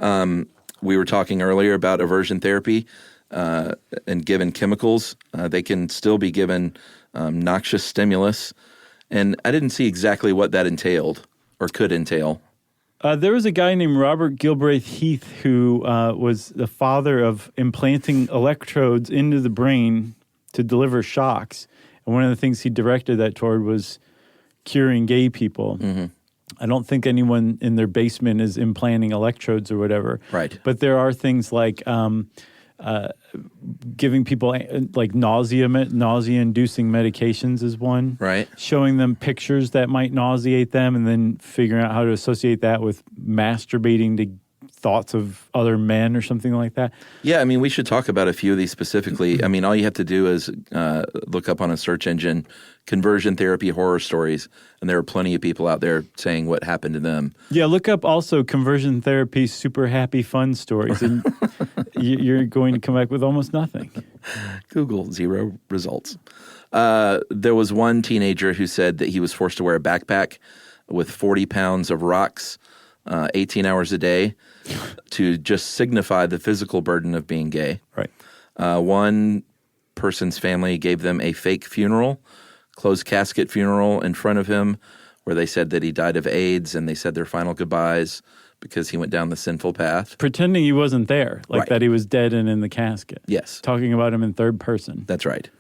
We were talking earlier about aversion therapy and given chemicals. They can still be given noxious stimulus. And I didn't see exactly what that entailed or could entail. There was a guy named Robert Gilbraith Heath who was the father of implanting electrodes into the brain to deliver shocks. And one of the things he directed that toward was curing gay people. Mm-hmm. I don't think anyone in their basement is implanting electrodes or whatever. Right. But there are things like giving people like nausea-inducing medications is one. Right. Showing them pictures that might nauseate them and then figuring out how to associate that with masturbating to thoughts of other men or something like that. Yeah, I mean, we should talk about a few of these specifically. I mean, all you have to do is look up on a search engine conversion therapy horror stories, and there are plenty of people out there saying what happened to them. Yeah, look up also conversion therapy super happy fun stories, and you're going to come back with almost nothing. Google, 0 results. There was one teenager who said that he was forced to wear a backpack with 40 pounds of rocks 18 hours a day to just signify the physical burden of being gay. Right. One person's family gave them a fake funeral, closed casket funeral in front of him, where they said that he died of AIDS, and they said their final goodbyes because he went down the sinful path. Pretending he wasn't there, like Right. that he was dead and in the casket. Yes. Talking about him in third person. That's right.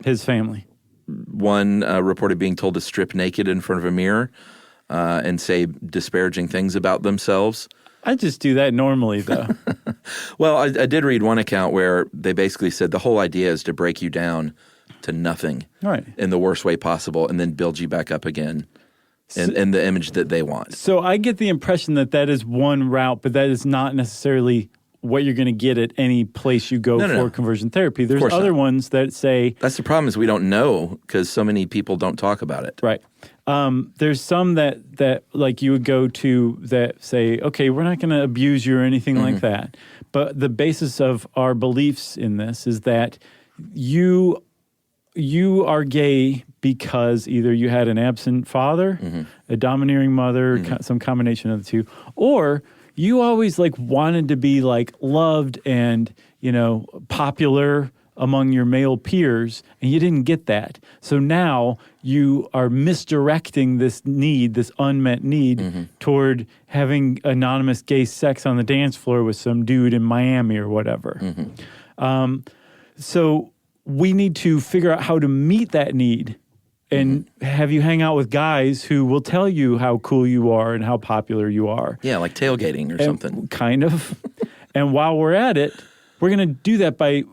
His family. One reported being told to strip naked in front of a mirror and say disparaging things about themselves. I just do that normally, though. Well, I did read one account where they basically said the whole idea is to break you down to nothing Right. in the worst way possible and then build you back up again in the image that they want. So I get the impression that that is one route, but that is not necessarily what you're going to get at any place you go for conversion therapy. There's other ones that say... That's the problem is we don't know because so many people don't talk about it. Right. There's some that like you would go to that say, okay, we're not going to abuse you or anything like that. But the basis of our beliefs in this is that you are gay because either you had an absent father, a domineering mother, some combination of the two, or you always like wanted to be like loved and, you know, popular among your male peers, and you didn't get that. So now you are misdirecting this need, this unmet need, toward having anonymous gay sex on the dance floor with some dude in Miami or whatever. So we need to figure out how to meet that need and have you hang out with guys who will tell you how cool you are and how popular you are. Yeah, like tailgating or something. Kind of. And while we're at it, we're going to do that by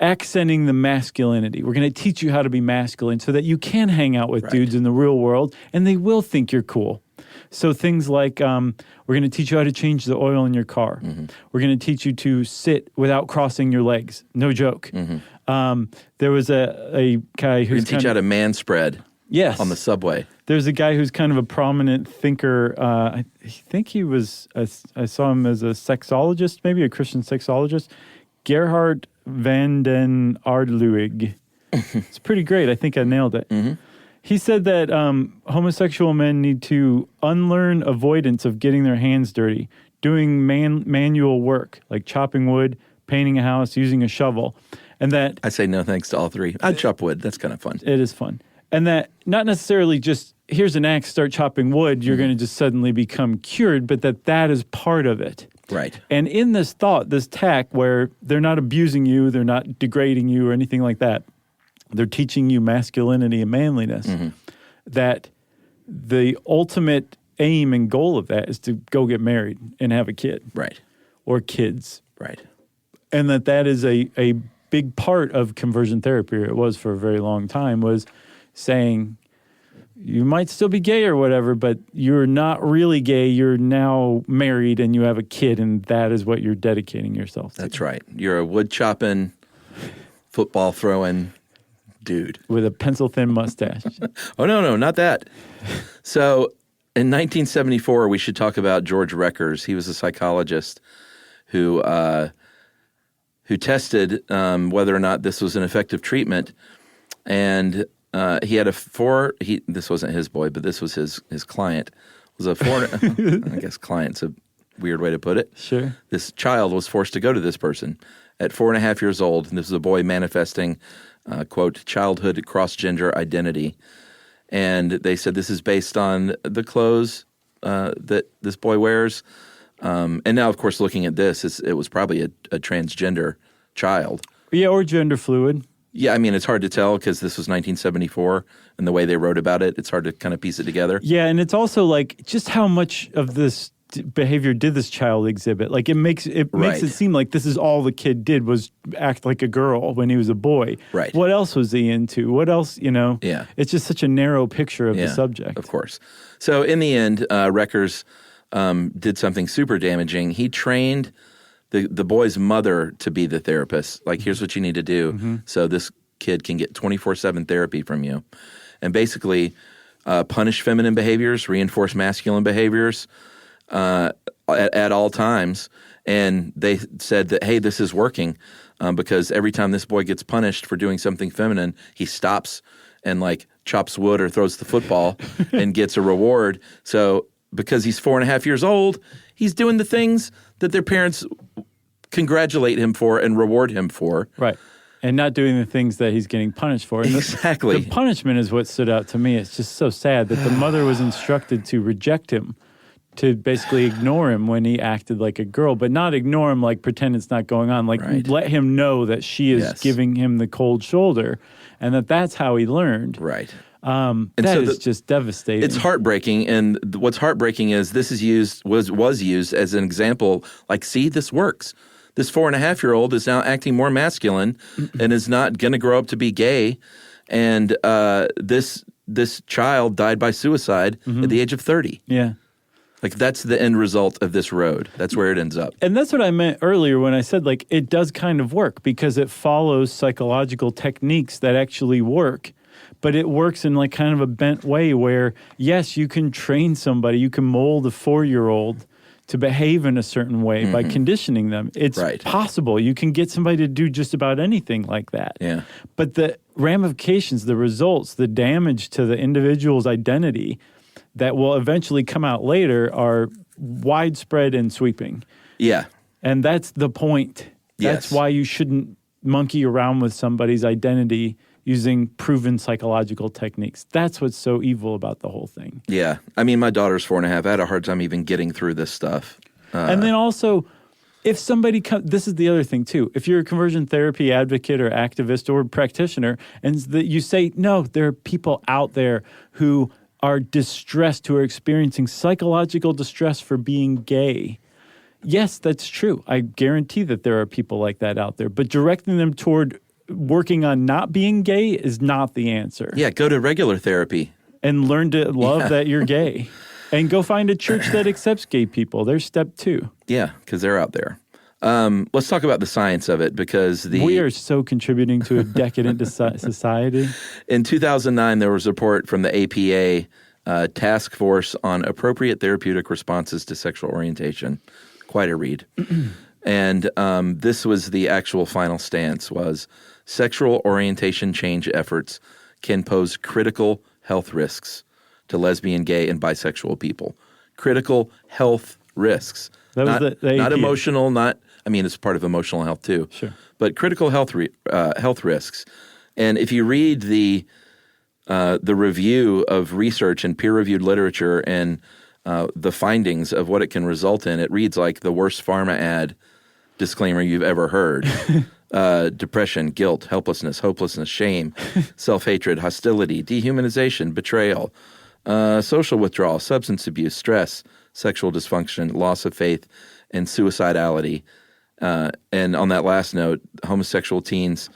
accenting the masculinity. We're going to teach you how to be masculine so that you can hang out with dudes in the real world and they will think you're cool. So things like we're going to teach you how to change the oil in your car. We're going to teach you to sit without crossing your legs. No joke. There was a guy who's teach you how to man spread. Yes. On the subway. There's a guy who's kind of a prominent thinker. I think he was, I saw him as a sexologist, maybe a Christian sexologist. Gerhard van den Aardluig. It's pretty great. I think I nailed it. He said that homosexual men need to unlearn avoidance of getting their hands dirty, doing manual work, like chopping wood, painting a house, using a shovel. And that... I say no thanks to all three. I'd chop wood. That's kind of fun. It is fun. And that not necessarily just, here's an axe, start chopping wood, you're going to just suddenly become cured, but that is part of it. Right. And in this thought, this tack where they're not abusing you, they're not degrading you or anything like that, They're teaching you masculinity and manliness. That the ultimate aim and goal of that is to go get married and have a kid. Right. Or kids. Right. And that is a big part of conversion therapy, or it was for a very long time, was saying you might still be gay or whatever, but you're not really gay. You're now married and you have a kid, and that is what you're dedicating yourself to. That's right. You're a wood chopping, football throwing dude. With a pencil-thin mustache. Oh, no, not that. So in 1974, we should talk about George Reckers. He was a psychologist who tested whether or not this was an effective treatment. And he had this wasn't his boy, but this was his client. It was I guess client's a weird way to put it. Sure. This child was forced to go to this person at 4.5 years old. And this was a boy manifesting, quote, childhood cross-gender identity. And they said this is based on the clothes that this boy wears. And now, of course, looking at this, it was probably a transgender child. Yeah, or gender fluid. Yeah, I mean, it's hard to tell because this was 1974, and the way they wrote about it, it's hard to kind of piece it together. Yeah, and it's also like just how much of this behavior did this child exhibit? Like it makes it seem like this is all the kid did was act like a girl when he was a boy. Right. What else was he into? What else, Yeah. It's just such a narrow picture of the subject. Of course. So in the end, Reckers did something super damaging. He trained the boy's mother to be the therapist. Like, here's what you need to do so this kid can get 24/7 therapy from you. And basically punish feminine behaviors, reinforce masculine behaviors at all times. And they said that, hey, this is working because every time this boy gets punished for doing something feminine, he stops and like chops wood or throws the football and gets a reward. So because he's 4.5 years old, he's doing the things that their parents congratulate him for and reward him for. Right. And not doing the things that he's getting punished for. And exactly. The punishment is what stood out to me. It's just so sad that the mother was instructed to reject him, to basically ignore him when he acted like a girl, but not ignore him like pretend it's not going on. Like let him know that she is giving him the cold shoulder and that's how he learned. Right. That is just devastating. It's heartbreaking, and what's heartbreaking is this is was used as an example. Like, see, this works. This 4.5-year-old is now acting more masculine and is not going to grow up to be gay. And this child died by suicide at the age of 30. Yeah. Like, that's the end result of this road. That's where it ends up. And that's what I meant earlier when I said, like, it does kind of work because it follows psychological techniques that actually work. But it works in like kind of a bent way where, yes, you can train somebody, you can mold a 4-year-old to behave in a certain way by conditioning them. It's possible. You can get somebody to do just about anything like that. Yeah. But the ramifications, the results, the damage to the individual's identity that will eventually come out later are widespread and sweeping. Yeah. And that's the point. That's why you shouldn't monkey around with somebody's identity using proven psychological techniques. That's what's so evil about the whole thing. Yeah. I mean, my daughter's 4.5. I had a hard time even getting through this stuff. And then also, if somebody this is the other thing too. If you're a conversion therapy advocate or activist or practitioner, and you say, no, there are people out there who are distressed, who are experiencing psychological distress for being gay. Yes, that's true. I guarantee that there are people like that out there. But directing them toward working on not being gay is not the answer. Yeah, go to regular therapy. And learn to love that you're gay. And go find a church that accepts gay people. There's step 2. Yeah, because they're out there. Let's talk about the science of it because we are so contributing to a decadent society. In 2009, there was a report from the APA Task Force on Appropriate Therapeutic Responses to Sexual Orientation. Quite a read. And this was the actual final stance was sexual orientation change efforts can pose critical health risks to lesbian, gay, and bisexual people. Critical health risks. That was not emotional, it's part of emotional health too. Sure. But critical health risks. And if you read the review of research and peer-reviewed literature and the findings of what it can result in, it reads like the worst pharma ad disclaimer you've ever heard. depression, guilt, helplessness, hopelessness, shame, self-hatred, hostility, dehumanization, betrayal, social withdrawal, substance abuse, stress, sexual dysfunction, loss of faith, and suicidality. And on that last note, homosexual teens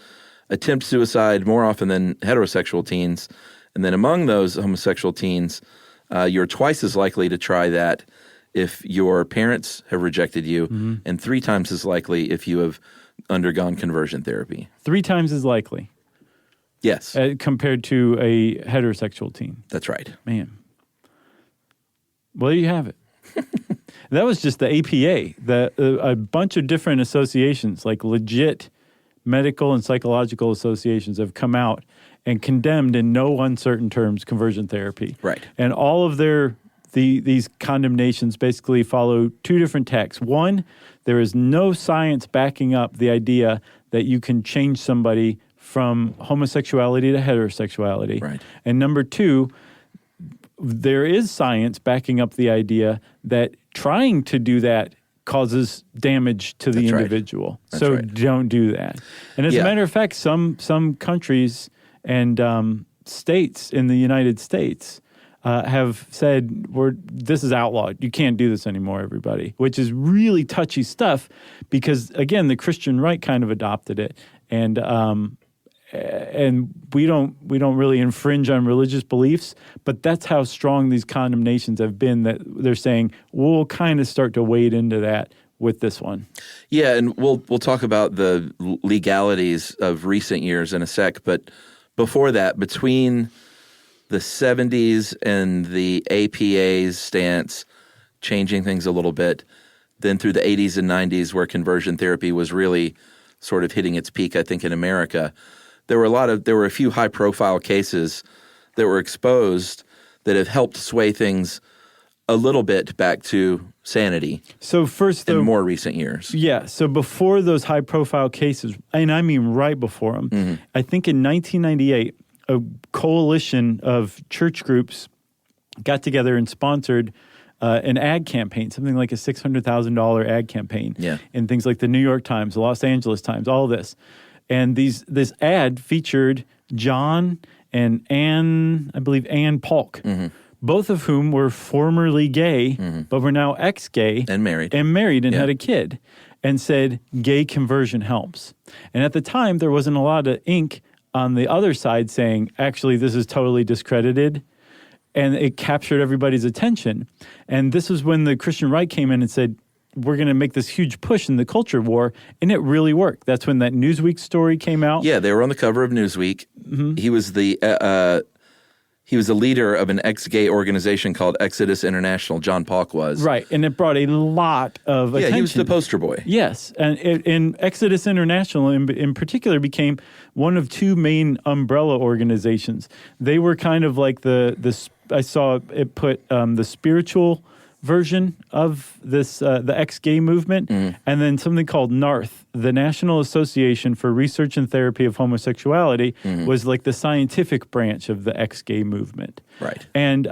attempt suicide more often than heterosexual teens. And then among those homosexual teens, you're twice as likely to try that if your parents have rejected you, and 3 times as likely if you have undergone conversion therapy. 3 times as likely. Yes. Compared to a heterosexual teen. That's right. Man. Well, there you have it. That was just the APA. A bunch of different associations, like legit medical and psychological associations, have come out and condemned in no uncertain terms conversion therapy. Right. And all of these condemnations basically follow 2 different texts. One, there is no science backing up the idea that you can change somebody from homosexuality to heterosexuality. Right. And number 2, there is science backing up the idea that trying to do that causes damage to the individual. So don't do that. And as a matter of fact, some countries and states in the United States have said, this is outlawed. You can't do this anymore, everybody, which is really touchy stuff because, again, the Christian right kind of adopted it. And we don't really infringe on religious beliefs, but that's how strong these condemnations have been, that they're saying we'll kind of start to wade into that with this one. Yeah, and we'll talk about the legalities of recent years in a sec, but before that, between the 70s and the APA's stance changing things a little bit, then through the 80s and 90s where conversion therapy was really sort of hitting its peak, I think, in America, there were a few high-profile cases that were exposed that have helped sway things a little bit back to sanity. So first, in more recent years. Yeah. So before those high-profile cases, and I mean right before them, I think in 1998, a coalition of church groups got together and sponsored an ad campaign, something like a $600,000 ad campaign, in things like the New York Times, the Los Angeles Times, all this. And this ad featured John and Ann, I believe Ann Polk, both of whom were formerly gay, but were now ex-gay. And married. And had a kid, and said gay conversion helps. And at the time, there wasn't a lot of ink on the other side saying, actually, this is totally discredited. And it captured everybody's attention. And this was when the Christian right came in and said, we're going to make this huge push in the culture war, and it really worked. That's when that Newsweek story came out. Yeah, they were on the cover of Newsweek. He was the leader of an ex-gay organization called Exodus International. John Polk was. Right, and it brought a lot of attention. Yeah, he was the poster boy. Yes, and Exodus International in particular became one of 2 main umbrella organizations. They were kind of like I saw it put the spiritual version of this, the ex-gay movement, and then something called NARTH, the National Association for Research and Therapy of Homosexuality, was like the scientific branch of the ex-gay movement. Right. And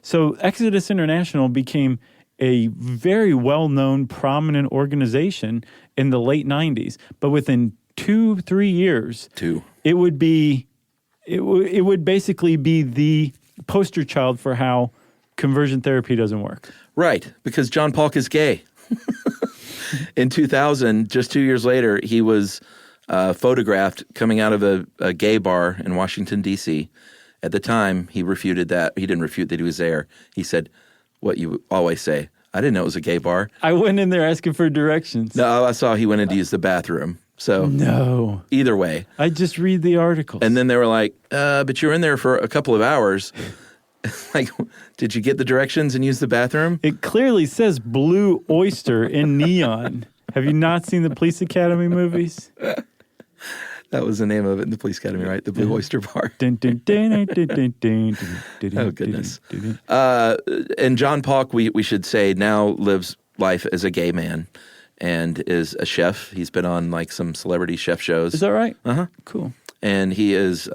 so Exodus International became a very well-known, prominent organization in the late 90s, but within 2-3 years, it would basically be the poster child for how conversion therapy doesn't work. Right, because John Polk is gay. In 2000, just 2 years later, he was photographed coming out of a gay bar in Washington, D.C. At the time, he refuted that. He didn't refute that he was there. He said, what you always say, I didn't know it was a gay bar. I went in there asking for directions. No, I saw he went in to use the bathroom. So no. Either way. I just read the articles. And then they were like, but you were in there for a couple of hours. Like, did you get the directions and use the bathroom? It clearly says Blue Oyster in neon. Have you not seen the Police Academy movies? That was the name of it in the Police Academy, right? The Blue Oyster Bar. Oh, goodness. And John Polk, we should say, now lives life as a gay man and is a chef. He's been on, like, some celebrity chef shows. Is that right? Uh-huh. Cool. And he is...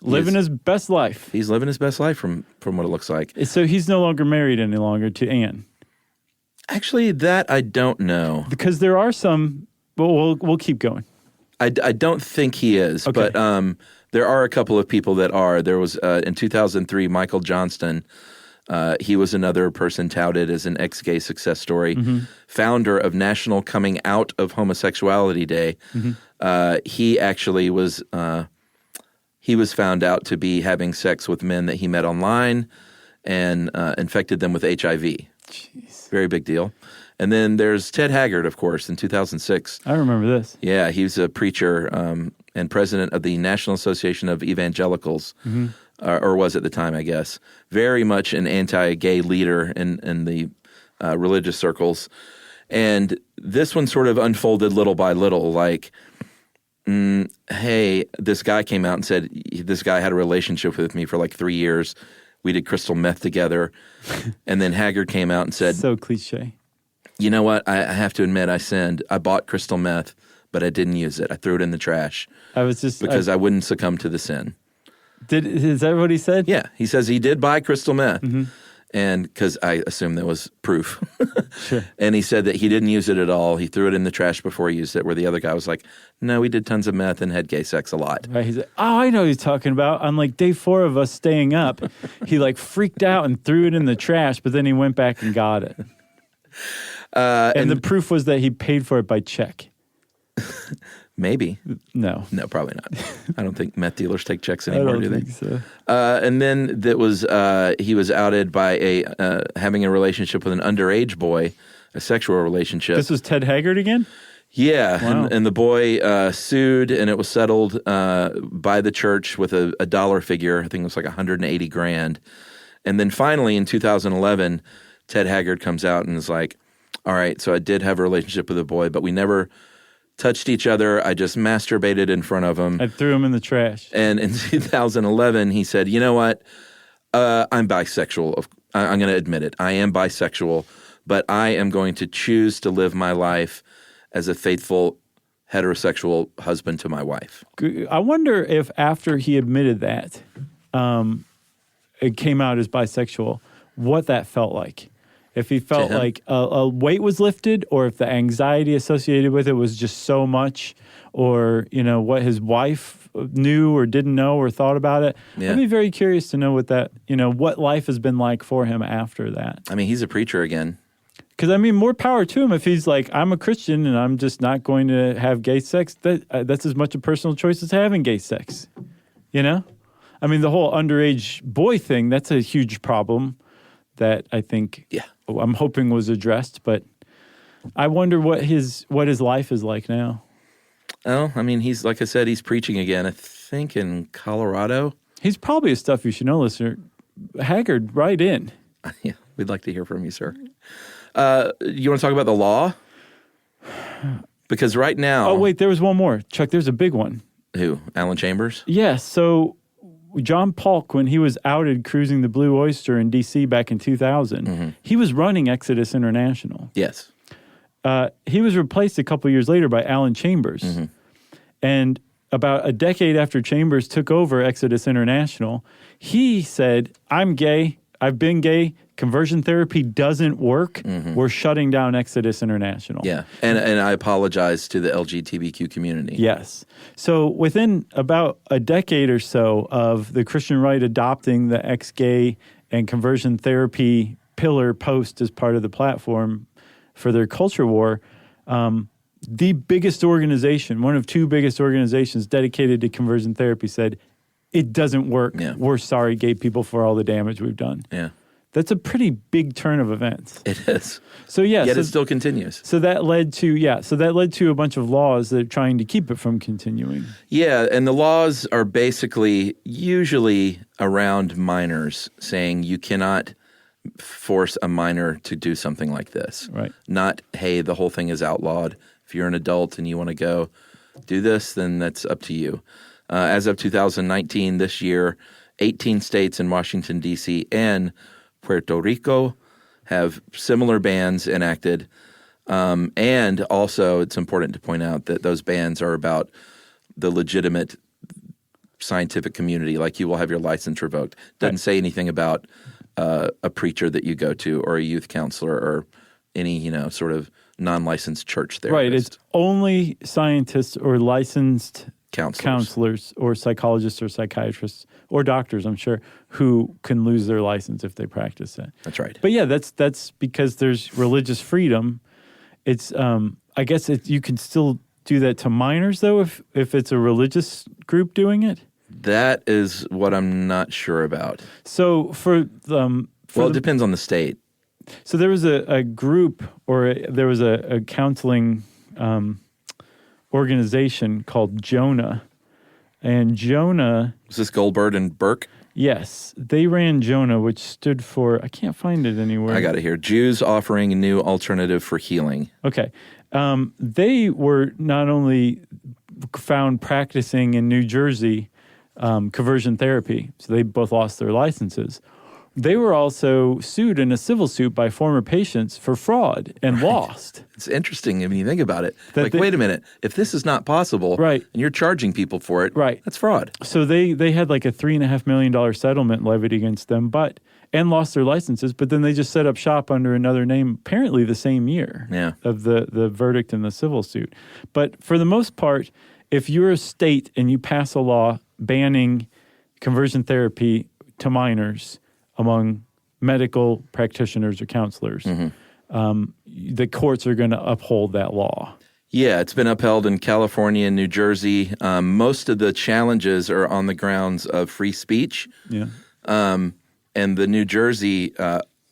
living his best life. He's living his best life from what it looks like. So he's no longer married any longer to Anne. Actually, that I don't know. Because there are some... Well, we'll keep going. I don't think he is, Okay. but there are a couple of people that are. There was in 2003, Michael Johnston. He was another person touted as an ex-gay success story, founder of National Coming Out of Homosexuality Day. He actually was found out to be having sex with men that he met online and infected them with HIV. Jeez. Very big deal. And then there's Ted Haggard, of course, in 2006. I remember this. Yeah, he was a preacher and president of the National Association of Evangelicals, or was at the time, I guess. Very much an anti-gay leader in the religious circles. And this one sort of unfolded little by little, like, hey, this guy came out and said, this guy had a relationship with me for like 3 years. We did crystal meth together. And then Haggard came out and said, so cliche. You know what? I have to admit I sinned. I bought crystal meth, but I didn't use it. I threw it in the trash. Because I wouldn't succumb to the sin. Is that what he said? Yeah. He says he did buy crystal meth. And because I assume there was proof. Sure. And he said that he didn't use it at all. He threw it in the trash before he used it, where the other guy was like, no, we did tons of meth and had gay sex a lot. Right. He's like, oh, I know what he's talking about. On like day 4 of us staying up, he like freaked out and threw it in the trash, but then he went back and got it. And the proof was that he paid for it by check. Maybe. No, probably not. I don't think meth dealers take checks anymore, do they? I don't think so. And then he was outed by having a relationship with an underage boy, a sexual relationship. This was Ted Haggard again? Yeah, Wow. and the boy sued, and it was settled by the church with a dollar figure. I think it was like $180,000. And then finally, in 2011, Ted Haggard comes out and is like, all right, so I did have a relationship with a boy, but we never touched each other. I just masturbated in front of him. I threw him in the trash. And in 2011, he said, you know what? I'm bisexual. I'm going to admit it. I am bisexual, but I am going to choose to live my life as a faithful heterosexual husband to my wife. I wonder if after he admitted that, it came out as bisexual, what that felt like. If he felt like a weight was lifted, or if the anxiety associated with it was just so much, or, what his wife knew or didn't know or thought about it. Yeah. I'd be very curious to know what life has been like for him after that. I mean, he's a preacher again. Because, more power to him if he's like, I'm a Christian and I'm just not going to have gay sex. That's as much a personal choice as having gay sex, the whole underage boy thing, that's a huge problem that I think I'm hoping was addressed, but I wonder what his life is like now. Oh, he's, like I said, he's preaching again, I think in Colorado. He's probably a Stuff You Should Know listener. Haggard, write in. Yeah, we'd like to hear from you, sir. You want to talk about the law? Because right now... Oh, wait, there was one more. Chuck, there's a big one. Who? Alan Chambers? Yes, so John Polk, when he was outed cruising the Blue Oyster in D.C. back in 2000, he was running Exodus International. Yes. He was replaced a couple years later by Alan Chambers. And about a decade after Chambers took over Exodus International, he said, I'm gay, I've been gay, conversion therapy doesn't work, we're shutting down Exodus International. Yeah, and I apologize to the LGBTQ community. Yes. So within about a decade or so of the Christian right adopting the ex-gay and conversion therapy pillar post as part of the platform for their culture war, the biggest organization, one of two biggest organizations dedicated to conversion therapy said, it doesn't work. Yeah. We're sorry, gay people, for all the damage we've done. Yeah. That's a pretty big turn of events. It is. So yeah, yet it still continues. So that led to a bunch of laws that are trying to keep it from continuing. Yeah, and the laws are basically usually around minors, saying you cannot force a minor to do something like this. Right. Not, hey, the whole thing is outlawed. If you're an adult and you want to go do this, then that's up to you. As of 2019, this year, 18 states in Washington, D.C. and Puerto Rico have similar bans enacted. And also, it's important to point out that those bans are about the legitimate scientific community. Like, you will have your license revoked. Doesn't say anything about a preacher that you go to or a youth counselor or any, sort of non-licensed church therapists. Right. It's only scientists or licensed counselors or psychologists or psychiatrists or doctors, I'm sure, who can lose their license if they practice it. That's right. But yeah, that's because there's religious freedom. It's I guess you can still do that to minors though if it's a religious group doing it. That is what I'm not sure about. So it depends on the state. So there was a group there was a counseling organization called Jonah. And Jonah... Is this Goldberg and Burke? Yes. They ran Jonah, which stood for... I can't find it anywhere. I got it here. Jews offering a new alternative for healing. Okay. They were not only found practicing in New Jersey conversion therapy, so they both lost their licenses. They were also sued in a civil suit by former patients for fraud and lost. It's interesting when you think about it. Wait a minute. If this is not possible and you're charging people for it, that's fraud. So they had like a $3.5 million settlement levied against them and lost their licenses, but then they just set up shop under another name apparently the same year of the verdict in the civil suit. But for the most part, if you're a state and you pass a law banning conversion therapy to minors among medical practitioners or counselors, the courts are going to uphold that law. Yeah, it's been upheld in California and New Jersey. Most of the challenges are on the grounds of free speech. Yeah. And the New Jersey,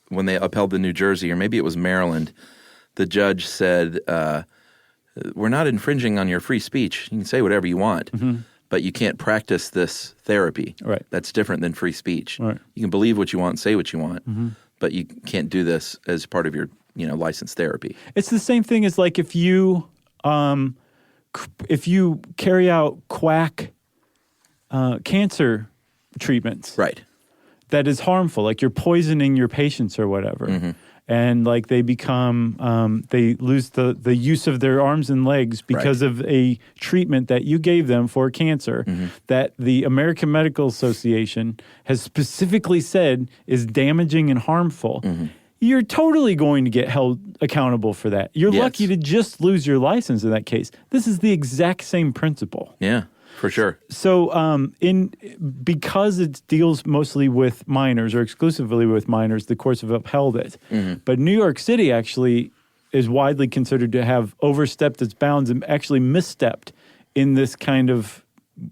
when they upheld the New Jersey, or maybe it was Maryland, the judge said, we're not infringing on your free speech. You can say whatever you want. But you can't practice this therapy. Right. That's different than free speech. Right. You can believe what you want and say what you want, but you can't do this as part of your, licensed therapy. It's the same thing as like if you carry out quack cancer treatments. Right. That is harmful, like you're poisoning your patients or whatever. And like they become, they lose the use of their arms and legs because of a treatment that you gave them for cancer that the American Medical Association has specifically said is damaging and harmful. You're totally going to get held accountable for that. You're lucky to just lose your license in that case. This is the exact same principle. Yeah. For sure. So because it deals mostly with minors or exclusively with minors, the courts have upheld it. But New York City actually is widely considered to have overstepped its bounds and actually misstepped in this kind of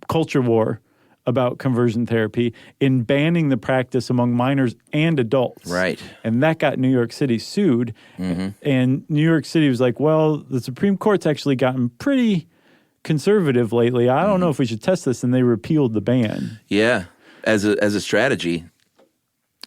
culture war about conversion therapy in banning the practice among minors and adults. Right. And that got New York City sued. And New York City was like, well, the Supreme Court's actually gotten pretty conservative lately. I don't know if we should test this, and they repealed the ban. Yeah, as a strategy.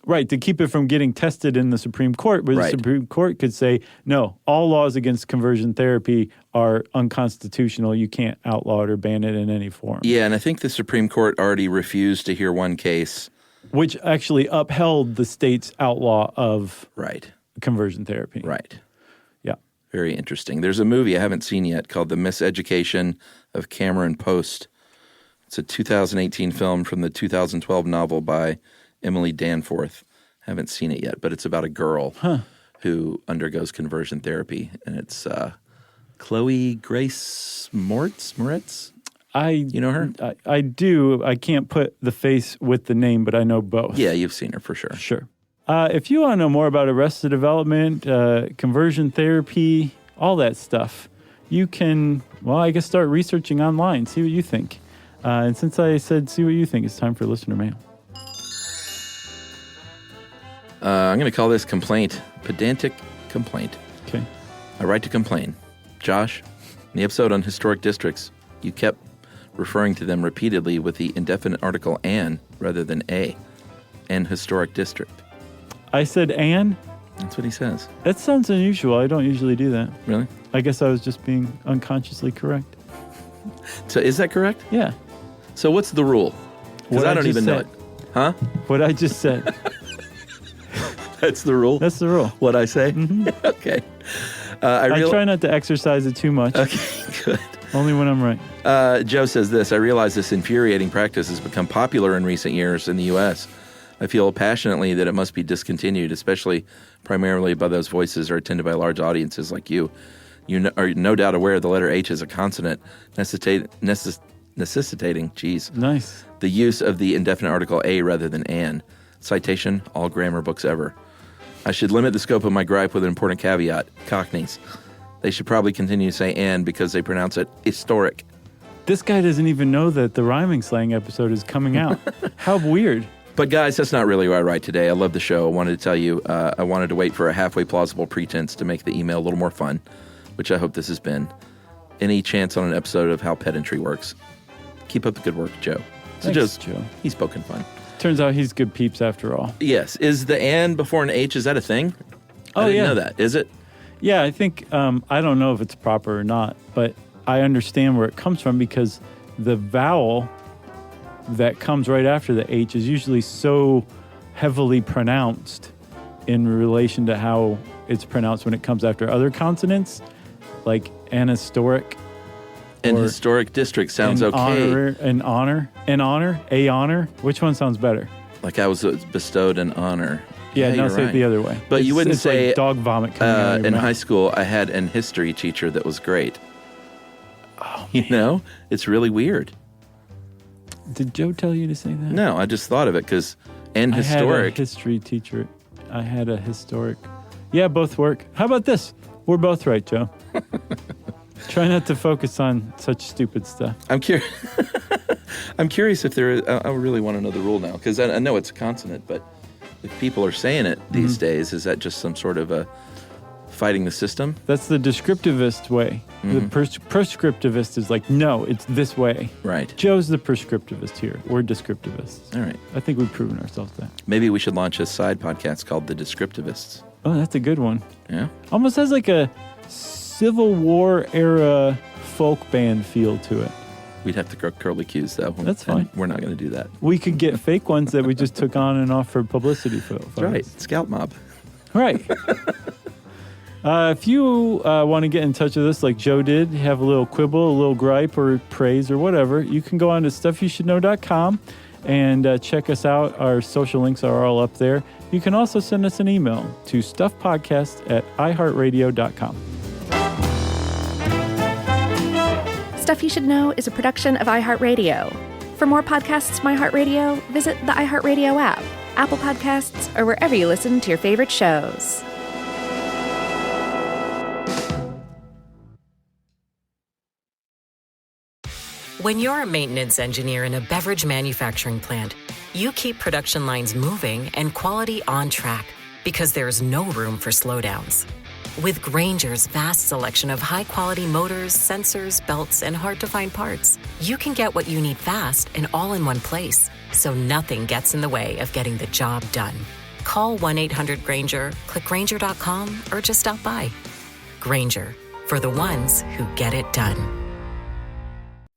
Right, to keep it from getting tested in the Supreme Court, where the Supreme Court could say, no, all laws against conversion therapy are unconstitutional. You can't outlaw it or ban it in any form. Yeah, and I think the Supreme Court already refused to hear one case. Which actually upheld the state's outlaw of conversion therapy. Right. Yeah. Very interesting. There's a movie I haven't seen yet called The Miseducation of Cameron Post. It's a 2018 film from the 2012 novel by Emily Danforth. Haven't seen it yet, but it's about a girl who undergoes conversion therapy, and it's Chloe Grace Moretz. You know her? I do. I can't put the face with the name, but I know both. Yeah, you've seen her for sure. Sure. If you want to know more about Arrested Development, conversion therapy, all that stuff, you can, I guess start researching online, see what you think. And since I said see what you think, it's time for listener mail. I'm going to call this complaint, pedantic complaint. Okay. I write to complain. Josh, in the episode on historic districts, you kept referring to them repeatedly with the indefinite article "an" rather than "a," an historic district. I said "an"? That's what he says. That sounds unusual. I don't usually do that. Really? I guess I was just being unconsciously correct. So is that correct? Yeah. So what's the rule? Because I don't even know it. Huh? What I just said. That's the rule? That's the rule. What I say? Okay. I try not to exercise it too much. Okay, good. Only when I'm right. Joe says this, I realize this infuriating practice has become popular in recent years in the U.S., I feel passionately that it must be discontinued, especially primarily by those voices are attended by large audiences like you. You are no doubt aware the letter H is a consonant, necessitating, the use of the indefinite article a rather than an. Citation, all grammar books ever. I should limit the scope of my gripe with an important caveat. Cockneys. They should probably continue to say an because they pronounce it historic. This guy doesn't even know that the Rhyming Slang episode is coming out. How weird. But guys, that's not really what I write today. I love the show. I wanted to tell you, I wanted to wait for a halfway plausible pretense to make the email a little more fun, which I hope this has been. Any chance on an episode of how pedantry works? Keep up the good work, Joe. So Thanks, Joe. He's poking fun. Turns out he's good peeps after all. Yes. Is the and before an H, is that a thing? Oh, I didn't yeah. know that. Is it? Yeah, I think, I don't know if it's proper or not, but I understand where it comes from because the vowel that comes right after the H is usually so heavily pronounced in relation to how it's pronounced when it comes after other consonants, like anhistoric. An historic district sounds okay. An honor. Which one sounds better? Like I was bestowed an honor. Yeah, no, say it the other way. But you wouldn't it's say like dog vomit coming out of your in mouth. high school, I had an history teacher that was great. Oh, you know, it's really weird. Did Joe tell you to say that? No, I just thought of it because and I had historic. a history teacher. I had a historic. Yeah, both work. How about this? We're both right, Joe. Try not to focus on such stupid stuff. I'm curious. I'm curious if there is. I really want to know the rule now because I know it's a consonant, but if people are saying it these days, is that just some sort of a fighting the system? That's the descriptivist way. The prescriptivist is like, no, it's this way. Right. Joe's the prescriptivist here. We're descriptivists. All right. I think we've proven ourselves that. Maybe we should launch a side podcast called The Descriptivists. Oh, that's a good one. Yeah. Almost has like a Civil War era folk band feel to it. We'd have to grow curly cues, though. That's fine. We're not going to do that. We could get fake ones that we just took on and off for publicity. That's right. Scout mob. Right. If you want to get in touch with us like Joe did, have a little quibble, a little gripe or praise or whatever, you can go on to stuffyoushouldknow.com and check us out. Our social links are all up there. You can also send us an email to stuffpodcast@iheartradio.com. Stuff You Should Know is a production of iHeartRadio. For more podcasts from iHeartRadio, visit the iHeartRadio app, Apple Podcasts, or wherever you listen to your favorite shows. When you're a maintenance engineer in a beverage manufacturing plant, you keep production lines moving and quality on track because there's no room for slowdowns. With Grainger's vast selection of high-quality motors, sensors, belts, and hard-to-find parts, you can get what you need fast and all in one place, so nothing gets in the way of getting the job done. Call 1-800-GRAINGER, click Grainger.com, or just stop by. Grainger, for the ones who get it done.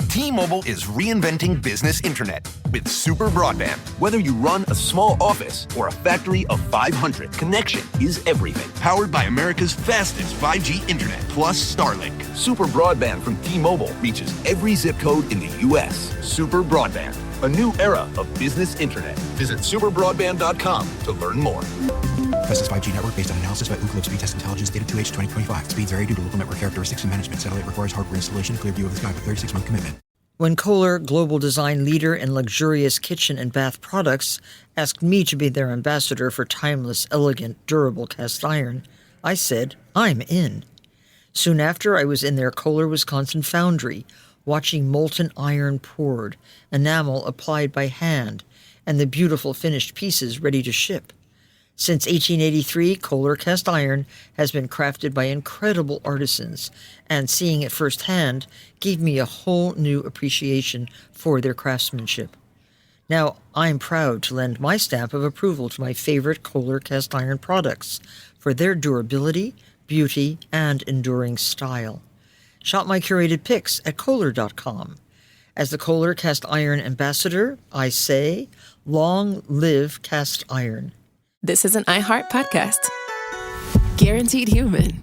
T-Mobile is reinventing business internet with super broadband. Whether you run a small office or a factory of 500, connection is everything. Powered by America's fastest 5G internet, plus Starlink. Super broadband from T-Mobile reaches every zip code in the U.S. Super broadband, a new era of business internet. Visit superbroadband.com to learn more. Fastest 5G network based on analysis by Ookla Speed Test Intelligence data 2H 2025. Speeds vary due to local network characteristics and management. Satellite requires hardware installation. Clear view of the sky with 36-month commitment. When Kohler, global design leader in luxurious kitchen and bath products, asked me to be their ambassador for timeless, elegant, durable cast iron, I said, I'm in. Soon after, I was in their Kohler, Wisconsin foundry, watching molten iron poured, enamel applied by hand, and the beautiful finished pieces ready to ship. Since 1883, Kohler cast iron has been crafted by incredible artisans, and seeing it firsthand gave me a whole new appreciation for their craftsmanship. Now, I'm proud to lend my stamp of approval to my favorite Kohler cast iron products for their durability, beauty, and enduring style. Shop my curated picks at Kohler.com. As the Kohler cast iron ambassador, I say, long live cast iron. This is an iHeart podcast. Guaranteed human.